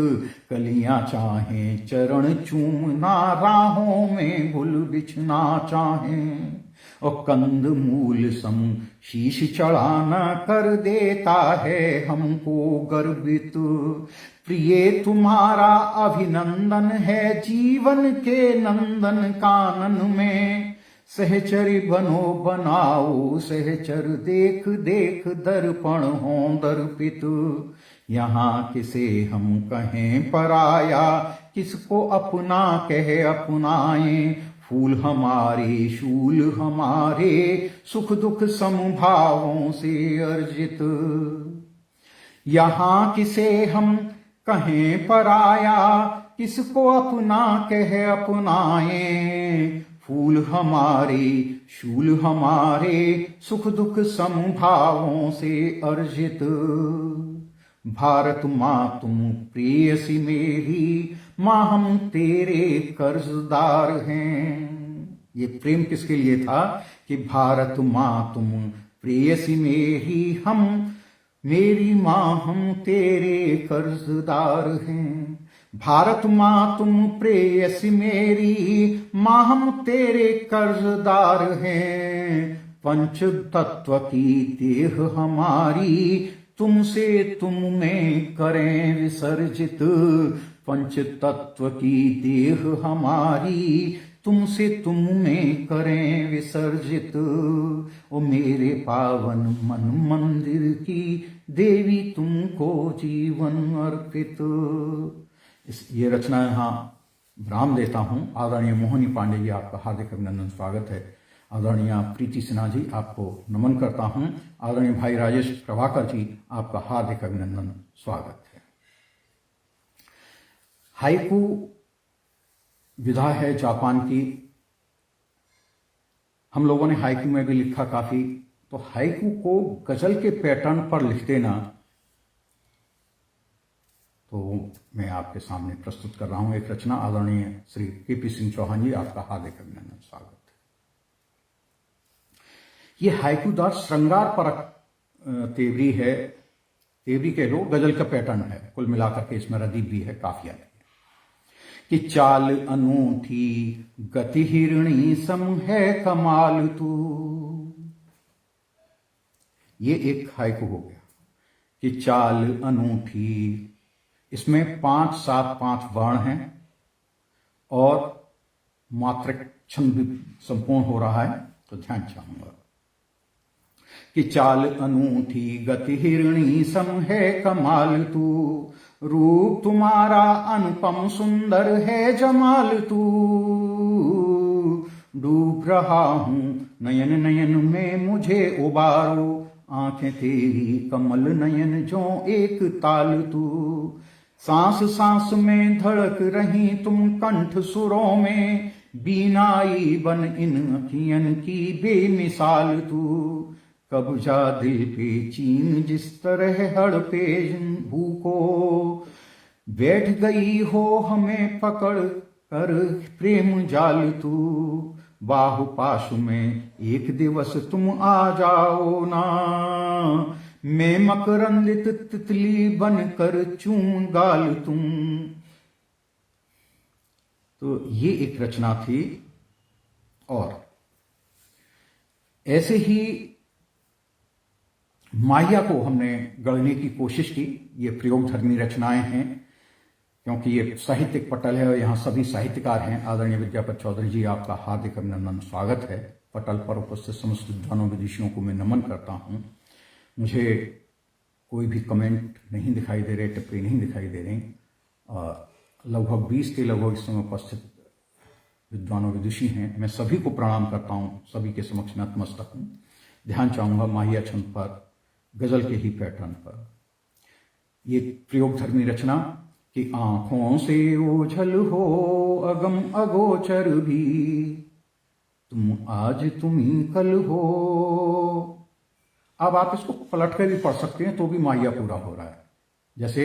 कलियां चाहें चरण चूमना, राहों में गुल बिछना चाहें, और कंद मूल सम शीश चढ़ाना कर देता है हमको गर्वित। प्रिय तुम्हारा अभिनंदन है जीवन के नंदन कानन में। सहचरी बनो बनाओ सहचर, देख देख दर्पण हो दर्पित। यहाँ किसे हम कहें पराया, किसको अपना कहे अपनाएं। फूल हमारे शूल हमारे, सुख दुख समभावों से अर्जित। यहाँ किसे हम कहें पराया, किसको अपना कहे अपनाएं। फूल हमारे शूल हमारे, सुख दुख समभावों से अर्जित। भारत माँ तुम प्रेयसी मेरी, माँ हम तेरे कर्जदार हैं। ये प्रेम किसके लिए था कि भारत माँ तुम प्रेयसी मेरी, हम मेरी माँ हम तेरे कर्जदार हैं। भारत माँ तुम प्रेयसी मेरी, माँ हम तेरे कर्जदार हैं। पंच तत्व की देह हमारी, तुमसे तुम में करें विसर्जित। पंच तत्व की देह हमारी, तुमसे तुम में करें विसर्जित। ओ मेरे पावन मन मंदिर की देवी तुमको जीवन अर्पित। ये रचना यहाँ विराम देता हूँ। आदरणीय मोहनी पांडे जी, आपका हार्दिक अभिनंदन, स्वागत है। आदरणीय प्रीति सिन्हा जी, आपको नमन करता हूँ। आदरणीय भाई राजेश प्रभाकर जी, आपका हार्दिक अभिनंदन, स्वागत है। हाइकू विधा है जापान की। हम लोगों ने हाइकू में भी लिखा काफी। तो हाइकू को गजल के पैटर्न पर लिख देना, तो मैं आपके सामने प्रस्तुत कर रहा हूं एक रचना। आदरणीय श्री के.पी. सिंह चौहान जी, आपका हार्दिक अभिनंदन, स्वागत है। ये हाइकूदार श्रृंगार परक तेवरी है। तेवरी कह लो, गजल का पैटर्न है। कुल मिलाकर के इसमें रदीफ भी है, काफिया है। कि चाल अनूठी गति हिरणी सम है कमाल तू। ये एक हाइकू हो गया कि चाल अनूठी। इसमें 5 7 5 वर्ण हैं और मात्रक छंद भी संपूर्ण हो रहा है, तो ध्यान चाहूंगा। कि चाल अनूठी गति हिरणी सम है कमाल तू, रूप तुम्हारा अनुपम सुंदर है जमाल तू, डूब रहा हूं नयन नयन में मुझे उबारो, आंखें तेरी कमल नयन जो एक ताल तू, सांस सांस में धड़क रही तुम कंठ सुरों में, बीनाई बन इन अखियन की बेमिसाल तू, कब्जा दिल पे चीन जिस तरह हड़पे भूखो, बैठ गई हो हमें पकड़ कर प्रेम जाल तू, बाहु पाशु में एक दिवस तुम आ जाओ ना, मैं मकरंदित तितली बनकर चूम गाल तुम। तो ये एक रचना थी। और ऐसे ही माहिया को हमने गढ़ने की कोशिश की। ये प्रयोगधर्मी रचनाएं हैं क्योंकि ये साहित्यिक पटल है और यहाँ सभी साहित्यकार हैं। आदरणीय विद्यापति चौधरी जी, आपका हार्दिक अभिनंदन, स्वागत है। पटल पर उपस्थित समस्त विद्वानों विदुषियों को मैं नमन करता हूँ। मुझे कोई भी कमेंट नहीं दिखाई दे रहे, टिप्पणी नहीं दिखाई दे रही। लगभग 20 के लगभग इस समय उपस्थित विद्वानों विदुषी हैं। मैं सभी को प्रणाम करता हूँ, सभी के समक्ष नतमस्तक हूँ। ध्यान चाहूंगा माहिया छंद पर, गजल के ही पैटर्न पर। ये प्रयोगधर्मी रचना कि आंखों से ओझल हो अगम अगोचर भी, तुम आज तुम ही कल हो। अब आप इसको पलट कर भी पढ़ सकते हैं तो भी माहिया पूरा हो रहा है। जैसे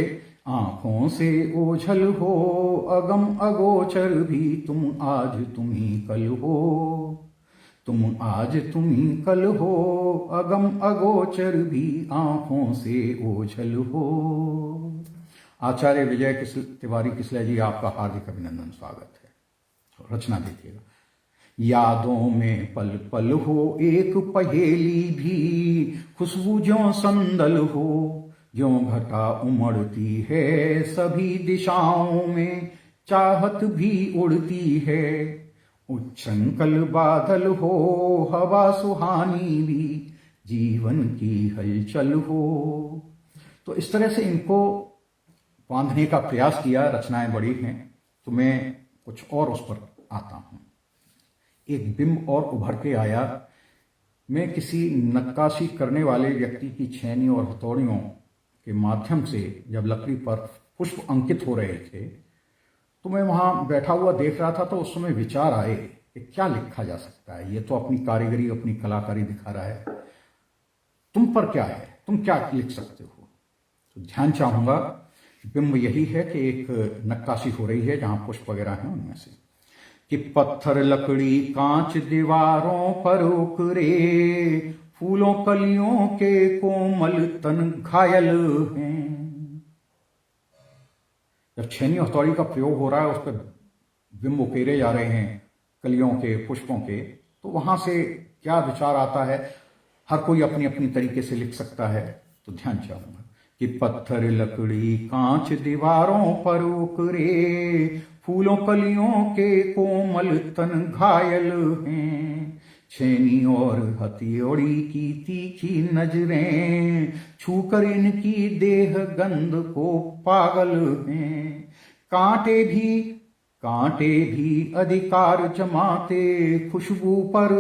आंखों से ओझल हो अगम अगोचर भी, तुम आज तुम ही कल हो, तुम आज तुम ही कल हो, अगम अगोचर भी आंखों से ओझल हो। आचार्य विजय तिवारी किसले जी, आपका हार्दिक अभिनंदन, स्वागत है। रचना देखिएगा। यादों में पल पल हो एक पहेली भी, खुशबू ज्यों संदल हो, ज्यों घटा उमड़ती है सभी दिशाओं में, चाहत भी उड़ती है, उच्छृंखल बादल हो, हवा सुहानी भी, जीवन की हलचल हो। तो इस तरह से इनको बांधने का प्रयास किया। रचनाएं बड़ी हैं तो मैं कुछ और उस पर आता हूं। एक बिंब और उभर के आया। मैं किसी नक्काशी करने वाले व्यक्ति की छेनी और हथौड़ियों के माध्यम से जब लकड़ी पर पुष्प अंकित हो रहे थे तो मैं वहां बैठा हुआ देख रहा था। तो उस समय विचार आए कि क्या लिखा जा सकता है। ये तो अपनी कारीगरी, अपनी कलाकारी दिखा रहा है, तुम पर क्या है, तुम क्या लिख सकते हो। तो ध्यान चाहूंगा, बिंब यही है कि एक नक्काशी हो रही है जहां पुष्प वगैरह हैं उनमें से, कि पत्थर लकड़ी कांच दीवारों पर उकरे, फूलों कलियों के कोमल तन घायल हैं। जब छेनी हथौड़ी का प्रयोग हो रहा है, उस पर बिंब उकेरे जा रहे हैं कलियों के, पुष्पों के, तो वहां से क्या विचार आता है, हर कोई अपनी अपनी तरीके से लिख सकता है। तो ध्यान चाहूंगा कि पत्थर लकड़ी कांच दीवारों पर उकरे, फूलों कलियों के कोमल तन घायल हैं, छेनी और हथौड़ी की तीखी नजरें छूकर इनकी देह गंध को पागल हैं, कांटे भी अधिकार जमाते खुशबू पर,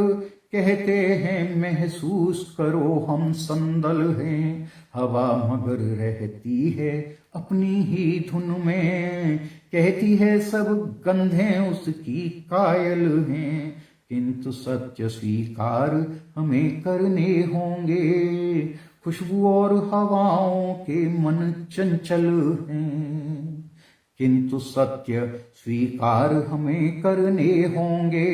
कहते हैं महसूस करो हम संदल हैं, हवा मगर रहती है अपनी ही धुन में, कहती है सब गंधें उसकी कायल हैं, किंतु सत्य स्वीकार हमें करने होंगे, खुशबू और हवाओं के मन चंचल हैं, किंतु सत्य स्वीकार हमें करने होंगे,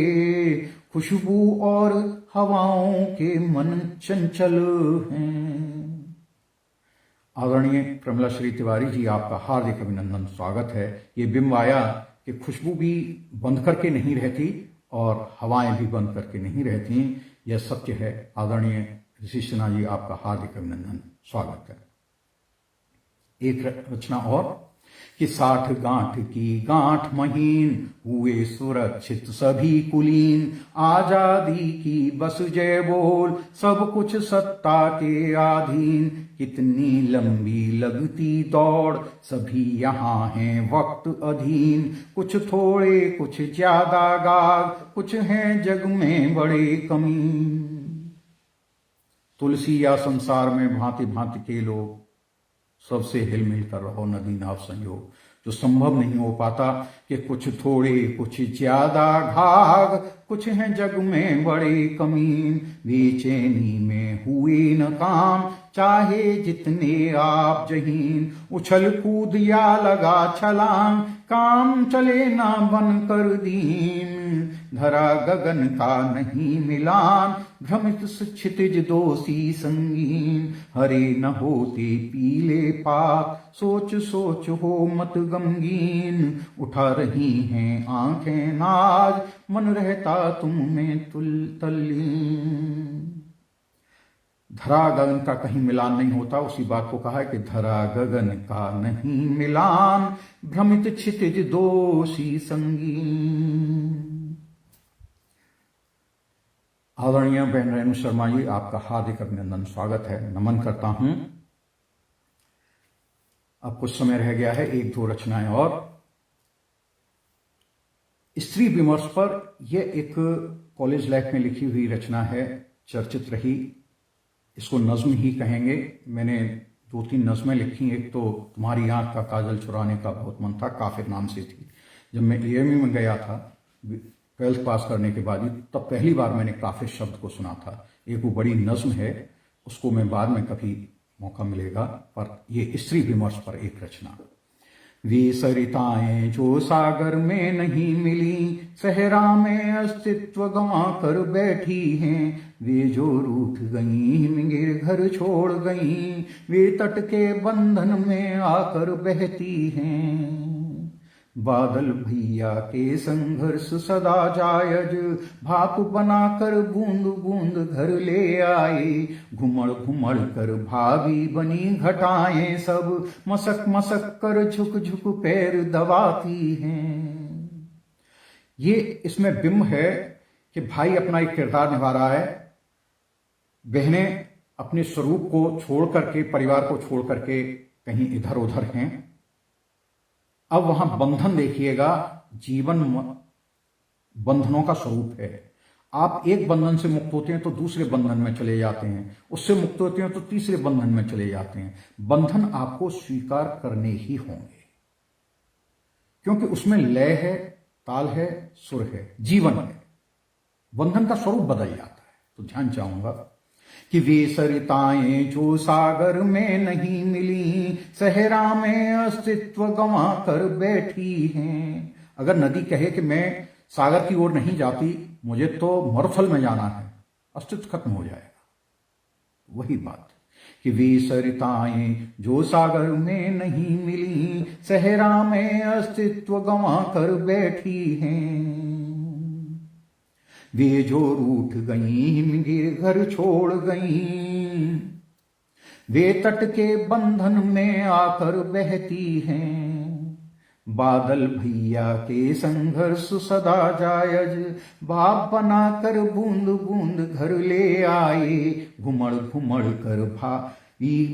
खुशबू और हवाओं के मन चंचल हैं। आदरणीय प्रमिला श्री तिवारी जी, आपका हार्दिक अभिनंदन, स्वागत है। ये बिंब आया कि खुशबू भी बंद करके नहीं रहती और हवाएं भी बंद करके नहीं रहती, यह सत्य है। आदरणीय ऋषि सिन्हा जी, आपका हार्दिक अभिनंदन, स्वागत है। एक रचना और कि 60 गांठ की गांठ महीन, हुए सुरक्षित सभी कुलीन। आजादी की बस जय बोल, सब कुछ सत्ता के अधीन। कितनी लंबी लगती दौड़, सभी यहाँ हैं वक्त अधीन। कुछ थोड़े कुछ ज्यादा गाग, कुछ हैं जग में बड़े कमीन। तुलसी या संसार में भांति भांति के लोग, सबसे हिल मिल कर रहो नदी नाव संयोग। जो संभव नहीं हो पाता कि कुछ थोड़े कुछ ज्यादा घाघ, कुछ हैं जग में बड़े कमीन। बेचैनी में हुए न काम, चाहे जितने आप जहीन। उछल कूद या लगा छलांग, काम चले ना बन कर दीन। धरा गगन का नहीं मिलान, भ्रमित क्षितिज दोषी संगीन। हरे न होते पीले पाक, सोच सोच हो मत गमगीन। उठा रही हैं आंखें नाज, मन रहता तुम में तल्लीन। धरा गगन का कहीं मिलान नहीं होता, उसी बात को कहा है कि धरा गगन का नहीं मिलान, भ्रमित क्षितिज दोषी संगीन। आदरणीय बहन रेणु शर्मा जी, आपका हार्दिक अभिनंदन, स्वागत है, नमन करता हूं। अब कुछ समय रह गया है, 1-2 रचनाएं और। स्त्री विमर्श पर यह एक कॉलेज लाइफ में लिखी हुई रचना है, चर्चित रही। इसको नज्म ही कहेंगे। मैंने 2-3 नज्में लिखी। एक तो तुम्हारी आंख का काजल चुराने का बहुत मन था, काफिर नाम से थी। जब मैं एएमयू में गया था 12th पास करने के बाद ही, तब पहली बार मैंने काफिर शब्द को सुना था। एक वो बड़ी नज्म है, उसको मैं बाद में कभी मौका मिलेगा, पर ये स्त्री विमर्श पर एक रचना। वे सरिताएं जो सागर में नहीं मिली, सहरा में अस्तित्व गंवा कर बैठी हैं। वे जो रूठ गईं हिमगिर घर छोड़ गईं, वे तट के बंधन में आकर बहती हैं। बादल भैया के संघर्ष सदा जायज, भाप बनाकर बूंद बूंद घर ले आए। घुमड़ घुमड़ कर भागी बनी घटाएं सब, मसक मसक कर झुक झुक पैर दबाती हैं। ये इसमें बिंब है कि भाई अपना एक किरदार निभा रहा है, बहनें अपने स्वरूप को छोड़ करके, परिवार को छोड़ करके कहीं इधर उधर हैं। अब वहां बंधन देखिएगा, जीवन बंधनों का स्वरूप है। आप एक बंधन से मुक्त होते हैं तो दूसरे बंधन में चले जाते हैं, उससे मुक्त होते हैं तो तीसरे बंधन में चले जाते हैं। बंधन आपको स्वीकार करने ही होंगे, क्योंकि उसमें लय है, ताल है, सुर है, जीवन है। बंधन का स्वरूप बदल जाता है। तो ध्यान चाहूंगा कि वे सरिताएं जो सागर में नहीं मिली, सहरा में अस्तित्व गंवा कर बैठी हैं। अगर नदी कहे कि मैं सागर की ओर नहीं जाती, मुझे तो मरुथल में जाना है, अस्तित्व खत्म हो जाएगा। वही बात कि वे सरिताएं जो सागर में नहीं मिली, सहरा में अस्तित्व गंवा कर बैठी हैं। वे जो रूठ गईं हिमगिर घर छोड़ गईं, वे तट के बंधन में आकर बहती हैं। बादल भैया के संघर्ष सदा जायज, भाप बनाकर बूंद बूंद घर ले आए। घुमड़ घुमड़ कर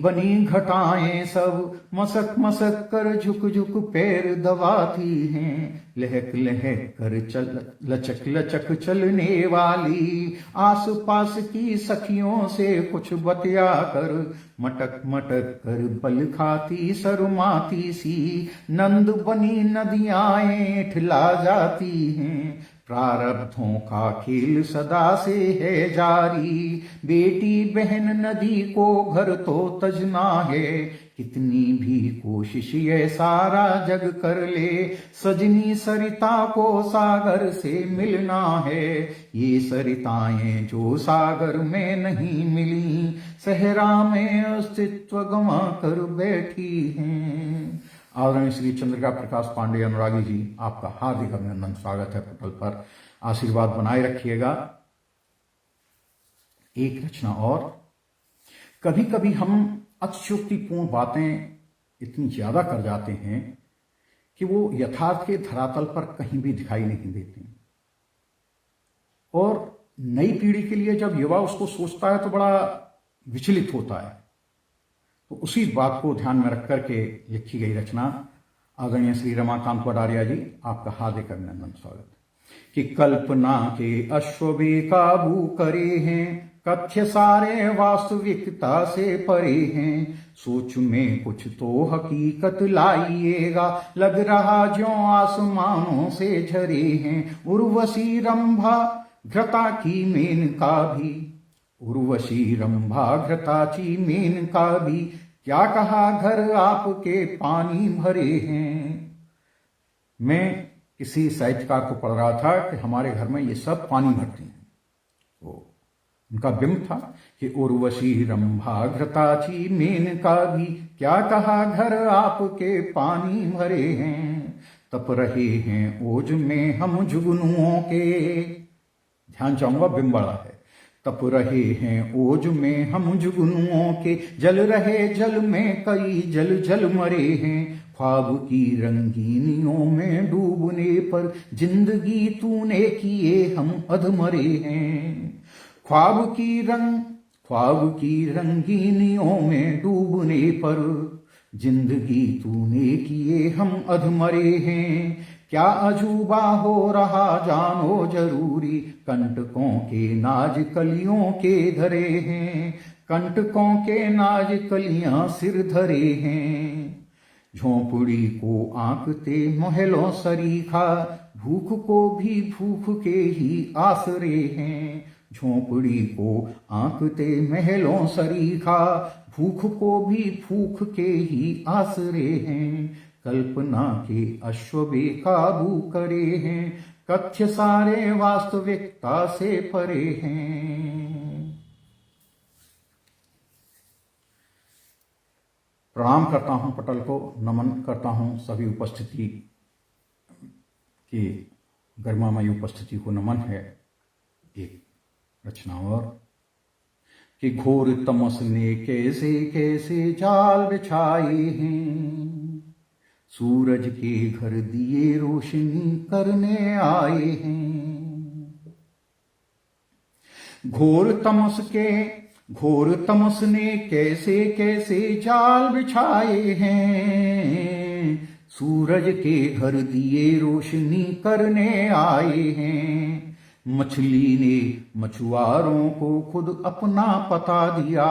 बनी घटाएं सब, मसक मसक कर झुक झुक पैर दबाती हैं। लहक लहक कर चल लचक लचक चलने वाली, आस पास की सखियों से कुछ बतिया कर, मटक मटक कर बल खाती शर्माती सी, नंद बनी नदियां ठिला जाती हैं। प्रारब्धों का खेल सदा से है जारी, बेटी बहन नदी को घर तो तजना है। कितनी भी कोशिश ये सारा जग कर ले, सजनी सरिता को सागर से मिलना है। ये सरिताएं जो सागर में नहीं मिली, सहरा में अस्तित्व गंवा कर बैठी हैं। आदरणीय श्री चंद्रिका प्रकाश पांडे अनुरागी जी, आपका हार्दिक अभिनंदन, स्वागत है पोर्टल पर। आशीर्वाद बनाए रखिएगा। एक रचना और। कभी कभी हम अतिशयोक्तिपूर्ण बातें इतनी ज्यादा कर जाते हैं कि वो यथार्थ के धरातल पर कहीं भी दिखाई नहीं देते। और नई पीढ़ी के लिए जब युवा उसको सोचता है तो बड़ा विचलित होता है। तो उसी बात को ध्यान में रख करके लिखी गई रचना आदरणीय श्री रमाकांत वडारिया जी, आपका हार्दिक अभिनंदन स्वागत। कि कल्पना के अश्व बेकाबू करे हैं, कथ्य सारे वास्तविकता से परे हैं। सोच में कुछ तो हकीकत लाइएगा, लग रहा ज्यों आसमानों से झरे हैं। उर्वशी रंभा घृता की मेनका भी, उर्वशी रंभा घृता की मेनका भी, क्या कहा घर आपके पानी भरे हैं। मैं किसी साहित्यकार को पढ़ रहा था कि हमारे घर में ये सब पानी भरते हैं। तो उनका बिंब था कि उर्वशी रंभा घृताची मेनका भी, क्या कहा घर आपके पानी भरे हैं। तप रहे हैं ओज में हम जुगनुओं के, ध्यान चाहूंगा बिंब बड़ा है। तप रहे हैं ओज में हम जुगनुओं के, जल रहे जल में कई जल जल मरे हैं। ख्वाब की रंगीनियों में डूबने पर जिंदगी तूने किए हम अधमरे हैं। ख्वाब की रंगीनियों में डूबने पर जिंदगी तूने किए हम अधमरे हैं। क्या अजूबा हो रहा जानो जरूरी, कंटकों के नाज कलियों के धरे हैं। कंटकों के नाज कलियां सिर धरे हैं। झोंपड़ी को आंकते महलों सरीखा, भूख को भी भूख के ही आसरे हैं। झोंपड़ी को आंकते महलों सरीखा, भूख को भी भूख के ही आसरे हैं। कल्पना के अश्व बेकाबू करे हैं, कथ्य सारे वास्तविकता से परे हैं। प्रणाम करता हूं पटल को, नमन करता हूं सभी उपस्थिति की गरिमामयी उपस्थिति को नमन है। एक रचना और कि घोर तमस ने कैसे कैसे जाल बिछाए हैं, सूरज के घर दिए रोशनी करने आए हैं। घोर तमस ने कैसे कैसे जाल बिछाए हैं, सूरज के घर दिए रोशनी करने आए हैं। मछली ने मछुआरों को खुद अपना पता दिया,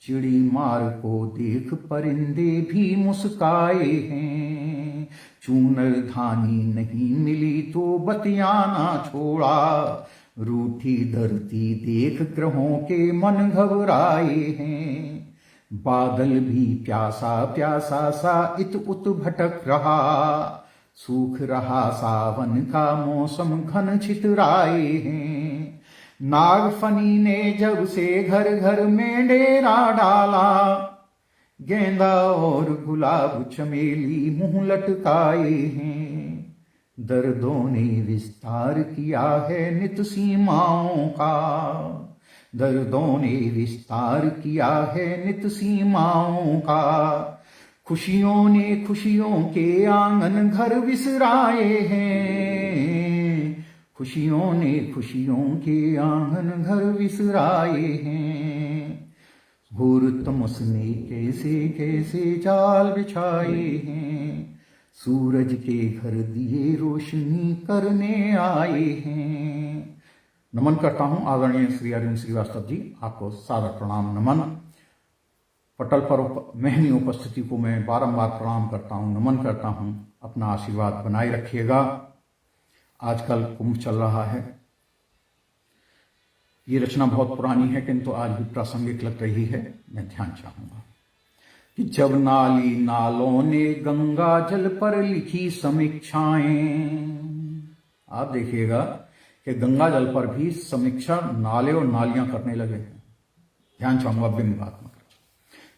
चिड़ी मार को देख परिंदे भी मुस्काए हैं। चूनर धानी नहीं मिली तो बतियाना छोड़ा, रूठी धरती देख ग्रहों के मन घबराए हैं। बादल भी प्यासा प्यासा सा इत उत भटक रहा, सूख रहा सावन का मौसम घन छितराए हैं। नागफनी ने जब से घर घर में डेरा डाला, गेंदा और गुलाब चमेली मुंह लटकाए हैं। दर्दों ने विस्तार किया है नित सीमाओं का, दर्दों ने विस्तार किया है नित सीमाओं का। खुशियों ने खुशियों के आंगन घर विसराए हैं, खुशियों ने खुशियों के आंगन घर विसराए हैं। घोर तमस ने कैसे कैसे जाल बिछाए हैं, सूरज के घर दिए रोशनी करने आए हैं। नमन करता हूं आदरणीय श्री अरविंद श्रीवास्तव जी, आपको सादर प्रणाम नमन। पटल पर महनी उपस्थिति को मैं बारंबार प्रणाम करता हूं, नमन करता हूं। अपना आशीर्वाद बनाए रखिएगा। आजकल कुंभ चल रहा है। ये रचना बहुत पुरानी है किंतु आज भी प्रासंगिक लग रही है। मैं ध्यान चाहूंगा कि जब नाली नालों ने गंगा जल पर लिखी समीक्षाएं, आप देखिएगा कि गंगा जल पर भी समीक्षा नाले और नालियां करने लगे हैं। ध्यान चाहूंगा बिंब बात में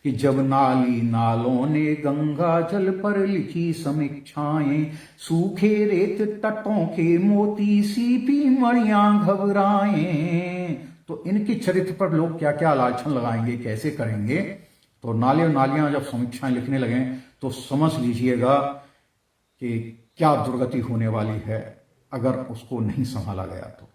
कि जब नाली नालों ने गंगा जल पर लिखी समीक्षाएं, सूखे रेत तटों के मोती सीपी मणियां घबराएं। तो इनके चरित्र पर लोग क्या क्या लाछन लगाएंगे, कैसे करेंगे। तो नाले और नालियां जब समीक्षाएं लिखने लगे तो समझ लीजिएगा कि क्या दुर्गति होने वाली है अगर उसको नहीं संभाला गया तो।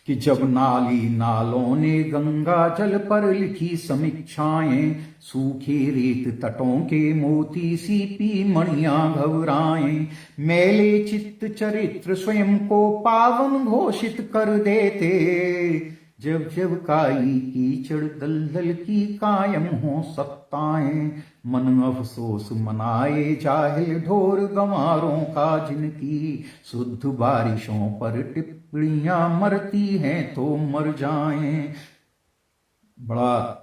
कि जब नाली नालों ने गंगा जल पर लिखी समीक्षाएं, सूखे रेत तटों के मोती सीपी मणियां घबराएं, मैले चित्त चरित्र स्वयं को पावन घोषित कर देते, जब जब काई कीचड़ दलदल की कायम हो सत्ताएं, मन अफसोस मनाए जाहिल ढोर गंवारों का जिनकी, शुद्ध बारिशों पर टिप्पणियां मरती हैं तो मर जाएं। बड़ा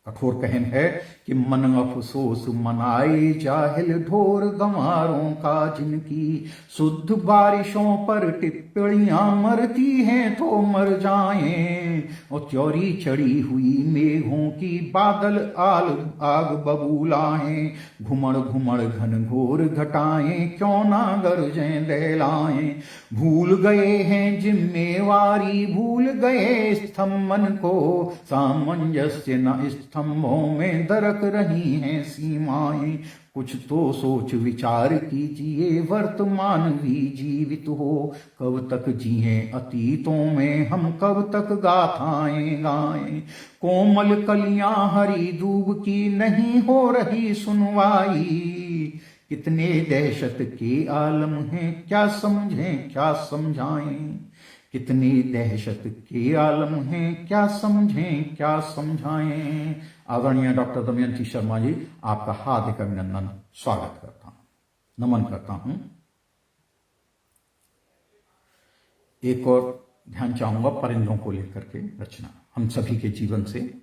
कठोर कहन है कि मन अफसोस मनाए जाहिल ढोर गंवारों का जिनकी, शुद्ध बारिशों पर टिप्पणियां मरती हैं तो मर जाएं। और त्योरी चढ़ी हुई मेघों की बादल आग बबूलाएं, घुमड़ घुमड़ घन घोर घटाएं क्यों ना गरजें दहलाएं। भूल गए हैं जिम्मेवारी, भूल गए स्तंभन को, सामंजस्य न स्तंभों में दरक रही हैं सीमाएं। कुछ तो सोच विचार कीजिए वर्तमान भी जीवित हो, कब तक जिए अतीतों में हम, कब तक गाथाएं गाएं। कोमल कलियां हरी दूब की नहीं हो रही सुनवाई, कितने दहशत के आलम हैं क्या समझें क्या समझाएं। कितनी दहशत के आलम हैं क्या समझें क्या समझाएं। आदरणीय डॉक्टर दमयंती शर्मा जी, आपका हार्दिक अभिनंदन, स्वागत करता हूं, नमन करता हूं। एक और ध्यान चाहूंगा परिंदों को लेकर के रचना हम सभी के जीवन से।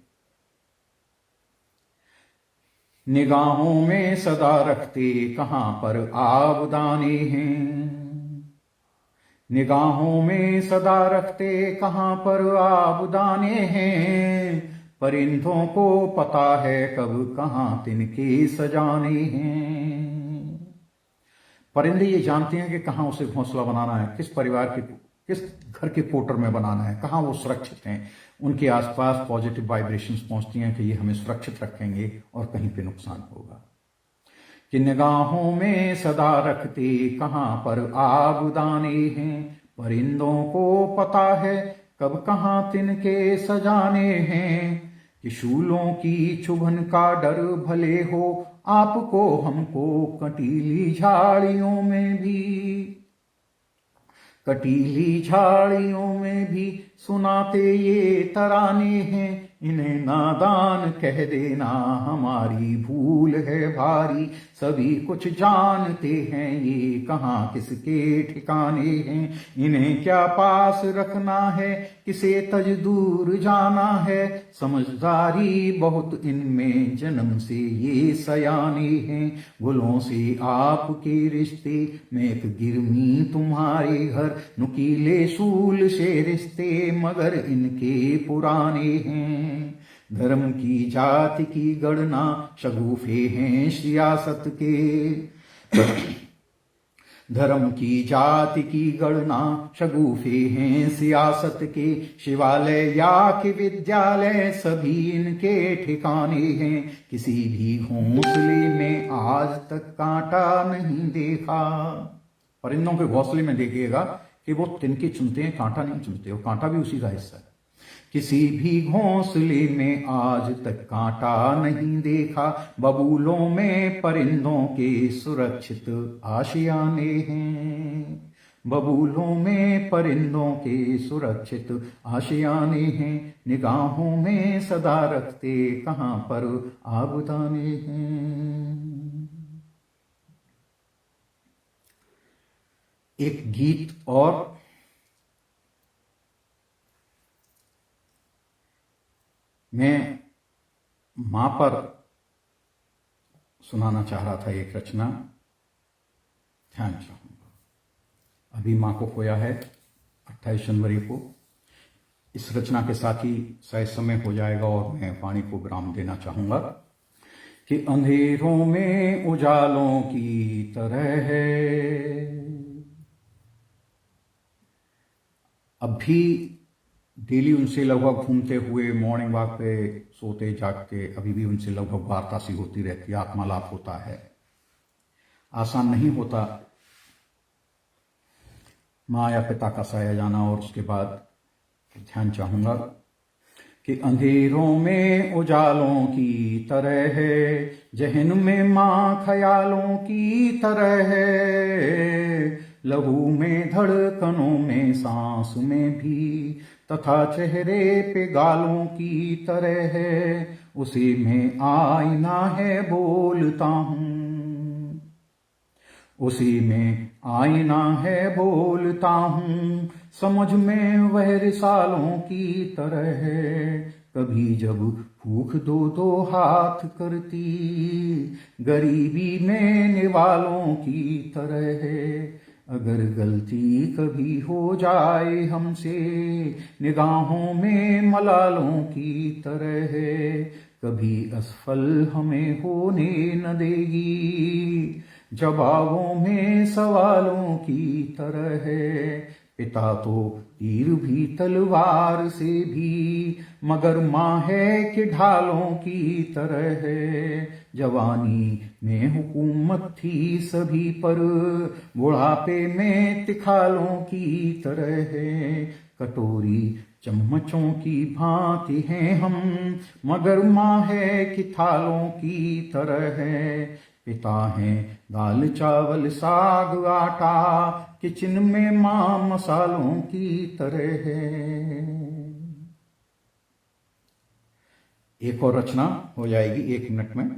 निगाहों में सदा रखते कहां पर आबदाने हैं, निगाहों में सदा रखते कहां पर आबदाने हैं, परिंदों को पता है कब कहां तिनके सजाने हैं। परिंदे ये जानते हैं कि कहां उसे घोंसला बनाना है, किस परिवार के किस घर के क्वार्टर में बनाना है, कहां वो सुरक्षित हैं। उनके आसपास पॉजिटिव वाइब्रेशंस पहुंचती हैं कि ये हमें सुरक्षित रखेंगे और कहीं पे नुकसान होगा। कि निगाहों में सदा रखते कहां पर आबदाने हैं, परिंदों को पता है कब कहां तिनके सजाने हैं। कि शूलों की चुभन का डर भले हो आपको हमको, कटीली झाड़ियों में भी, कटीली झाड़ियों में भी सुनाते ये तराने हैं। इन्हें नादान कह देना हमारी भूल है भारी, सभी कुछ जानते हैं ये कहाँ किसके ठिकाने हैं। इन्हें क्या पास रखना है किसे तज दूर जाना है, समझदारी बहुत इनमें जन्म से ये सयाने हैं। गुलों से आपके रिश्ते में एक गिरमी तुम्हारे घर, नुकीले सूल से रिश्ते मगर इनके पुराने हैं। धर्म की जाति की गणना शगुफे हैं सियासत के, धर्म की जाति की गणना शगुफे हैं सियासत के। शिवालय या के विद्यालय सभी इनके ठिकाने हैं, किसी भी घोंसले में आज तक कांटा नहीं देखा। परिंदों के घोंसले में देखिएगा कि वो तिनके चुनते हैं, कांटा नहीं चुनते, वो कांटा भी उसी का हिस्सा है। किसी भी घोंसले में आज तक कांटा नहीं देखा, बबूलों में परिंदों के सुरक्षित आशियाने हैं। बबूलों में परिंदों के सुरक्षित आशियाने हैं, निगाहों में सदा रखते कहां पर आबदाने हैं। एक गीत और मैं मां पर सुनाना चाह रहा था, एक रचना ध्यान चाहूंगा। अभी मां को खोया है 28 जनवरी को। इस रचना के साथ ही शायद समय हो जाएगा और मैं वाणी को विराम देना चाहूंगा। कि अंधेरों में उजालों की तरह है, अब भी डेली उनसे लगभग घूमते हुए मॉर्निंग वॉक पे सोते जागते अभी भी उनसे लगभग वार्ता सी होती रहती है, आत्मालाप होता है। आसान नहीं होता माँ या पिता का साया जाना। और उसके बाद ध्यान चाहूंगा कि अंधेरों में उजालों की तरह है, जहन में माँ ख्यालों की तरह है, लहू में धड़कनों में सांस में भी, तथा चेहरे पे गालों की तरह है, उसी में आईना है बोलता हूँ, उसी में आईना है बोलता हूँ, समझ में वह रिसालों की तरह है, कभी जब भूख दो दो हाथ करती, गरीबी में निवालों की तरह है, अगर गलती कभी हो जाए हमसे, निगाहों में मलालों की तरह है, कभी असफल हमें होने न देगी, जवाबों में सवालों की तरह है, पिता तो तीर भी तलवार से भी, मगर माँ है कि ढालों की तरह है, जवानी में हुकूमत थी सभी पर, बुढ़ापे में तिखालों की तरह है, कटोरी चम्मचों की भांति हैं हम, मगर माँ है कि थालों की तरह है, पिता हैं दाल चावल साग आटा, किचन में माँ मसालों की तरह है। एक और रचना हो जाएगी 1 मिनट में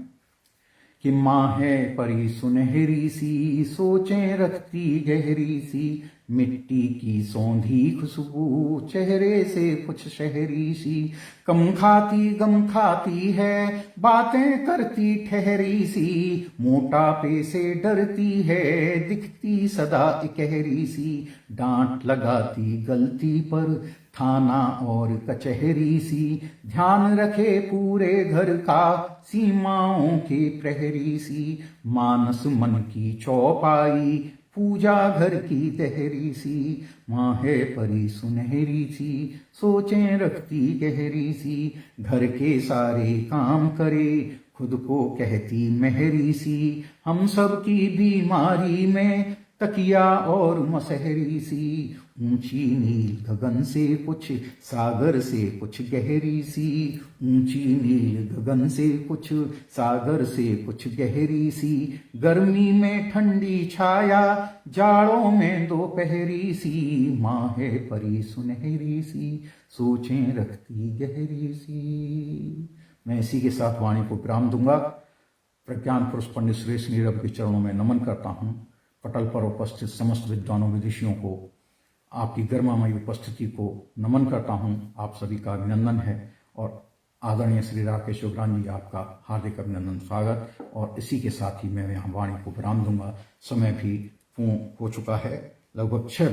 कि माँ है परी सुनहरी सी, सोचें रखती गहरी सी, मिट्टी की सौंधी खुशबू चेहरे से कुछ शहरी सी, कम खाती गम खाती है, बातें करती ठहरी सी, मोटापे से डरती है, दिखती सदा इकहरी सी, डांट लगाती गलती पर, थाना और कचहरी सी, ध्यान रखे पूरे घर का, सीमाओं के प्रहरी सी, मानस मन की चौपाई, पूजा घर की दहरी सी, माँ है परी सुनहरी सी, सोचें रखती गहरी सी, घर के सारे काम करे, खुद को कहती मेहरी सी, हम सब की बीमारी में तकिया और मसहरी सी, ऊंची नील गगन से कुछ सागर से कुछ गहरी सी, ऊंची नील गगन से कुछ सागर से कुछ गहरी सी, गर्मी में ठंडी छाया, जाड़ों में दोपहरी सी, माँ है परी सुनहरी सी, सोचें रखती गहरी सी। मैं इसी के साथ वाणी को विराम दूंगा। प्रज्ञान पुरुष पंडित सुरेश नीरव के चरणों में नमन करता हूँ। पटल पर उपस्थित समस्त विद्वानों विदुषियों को आपकी गर्मामयी उपस्थिति को नमन करता हूँ। आप सभी का अभिनंदन है और आदरणीय श्री राकेश योगरान जी आपका हार्दिक अभिनंदन स्वागत। और इसी के साथ ही मैं यहाँ वाणी को विराम दूंगा। समय भी पूर्ण हो चुका है, लगभग 6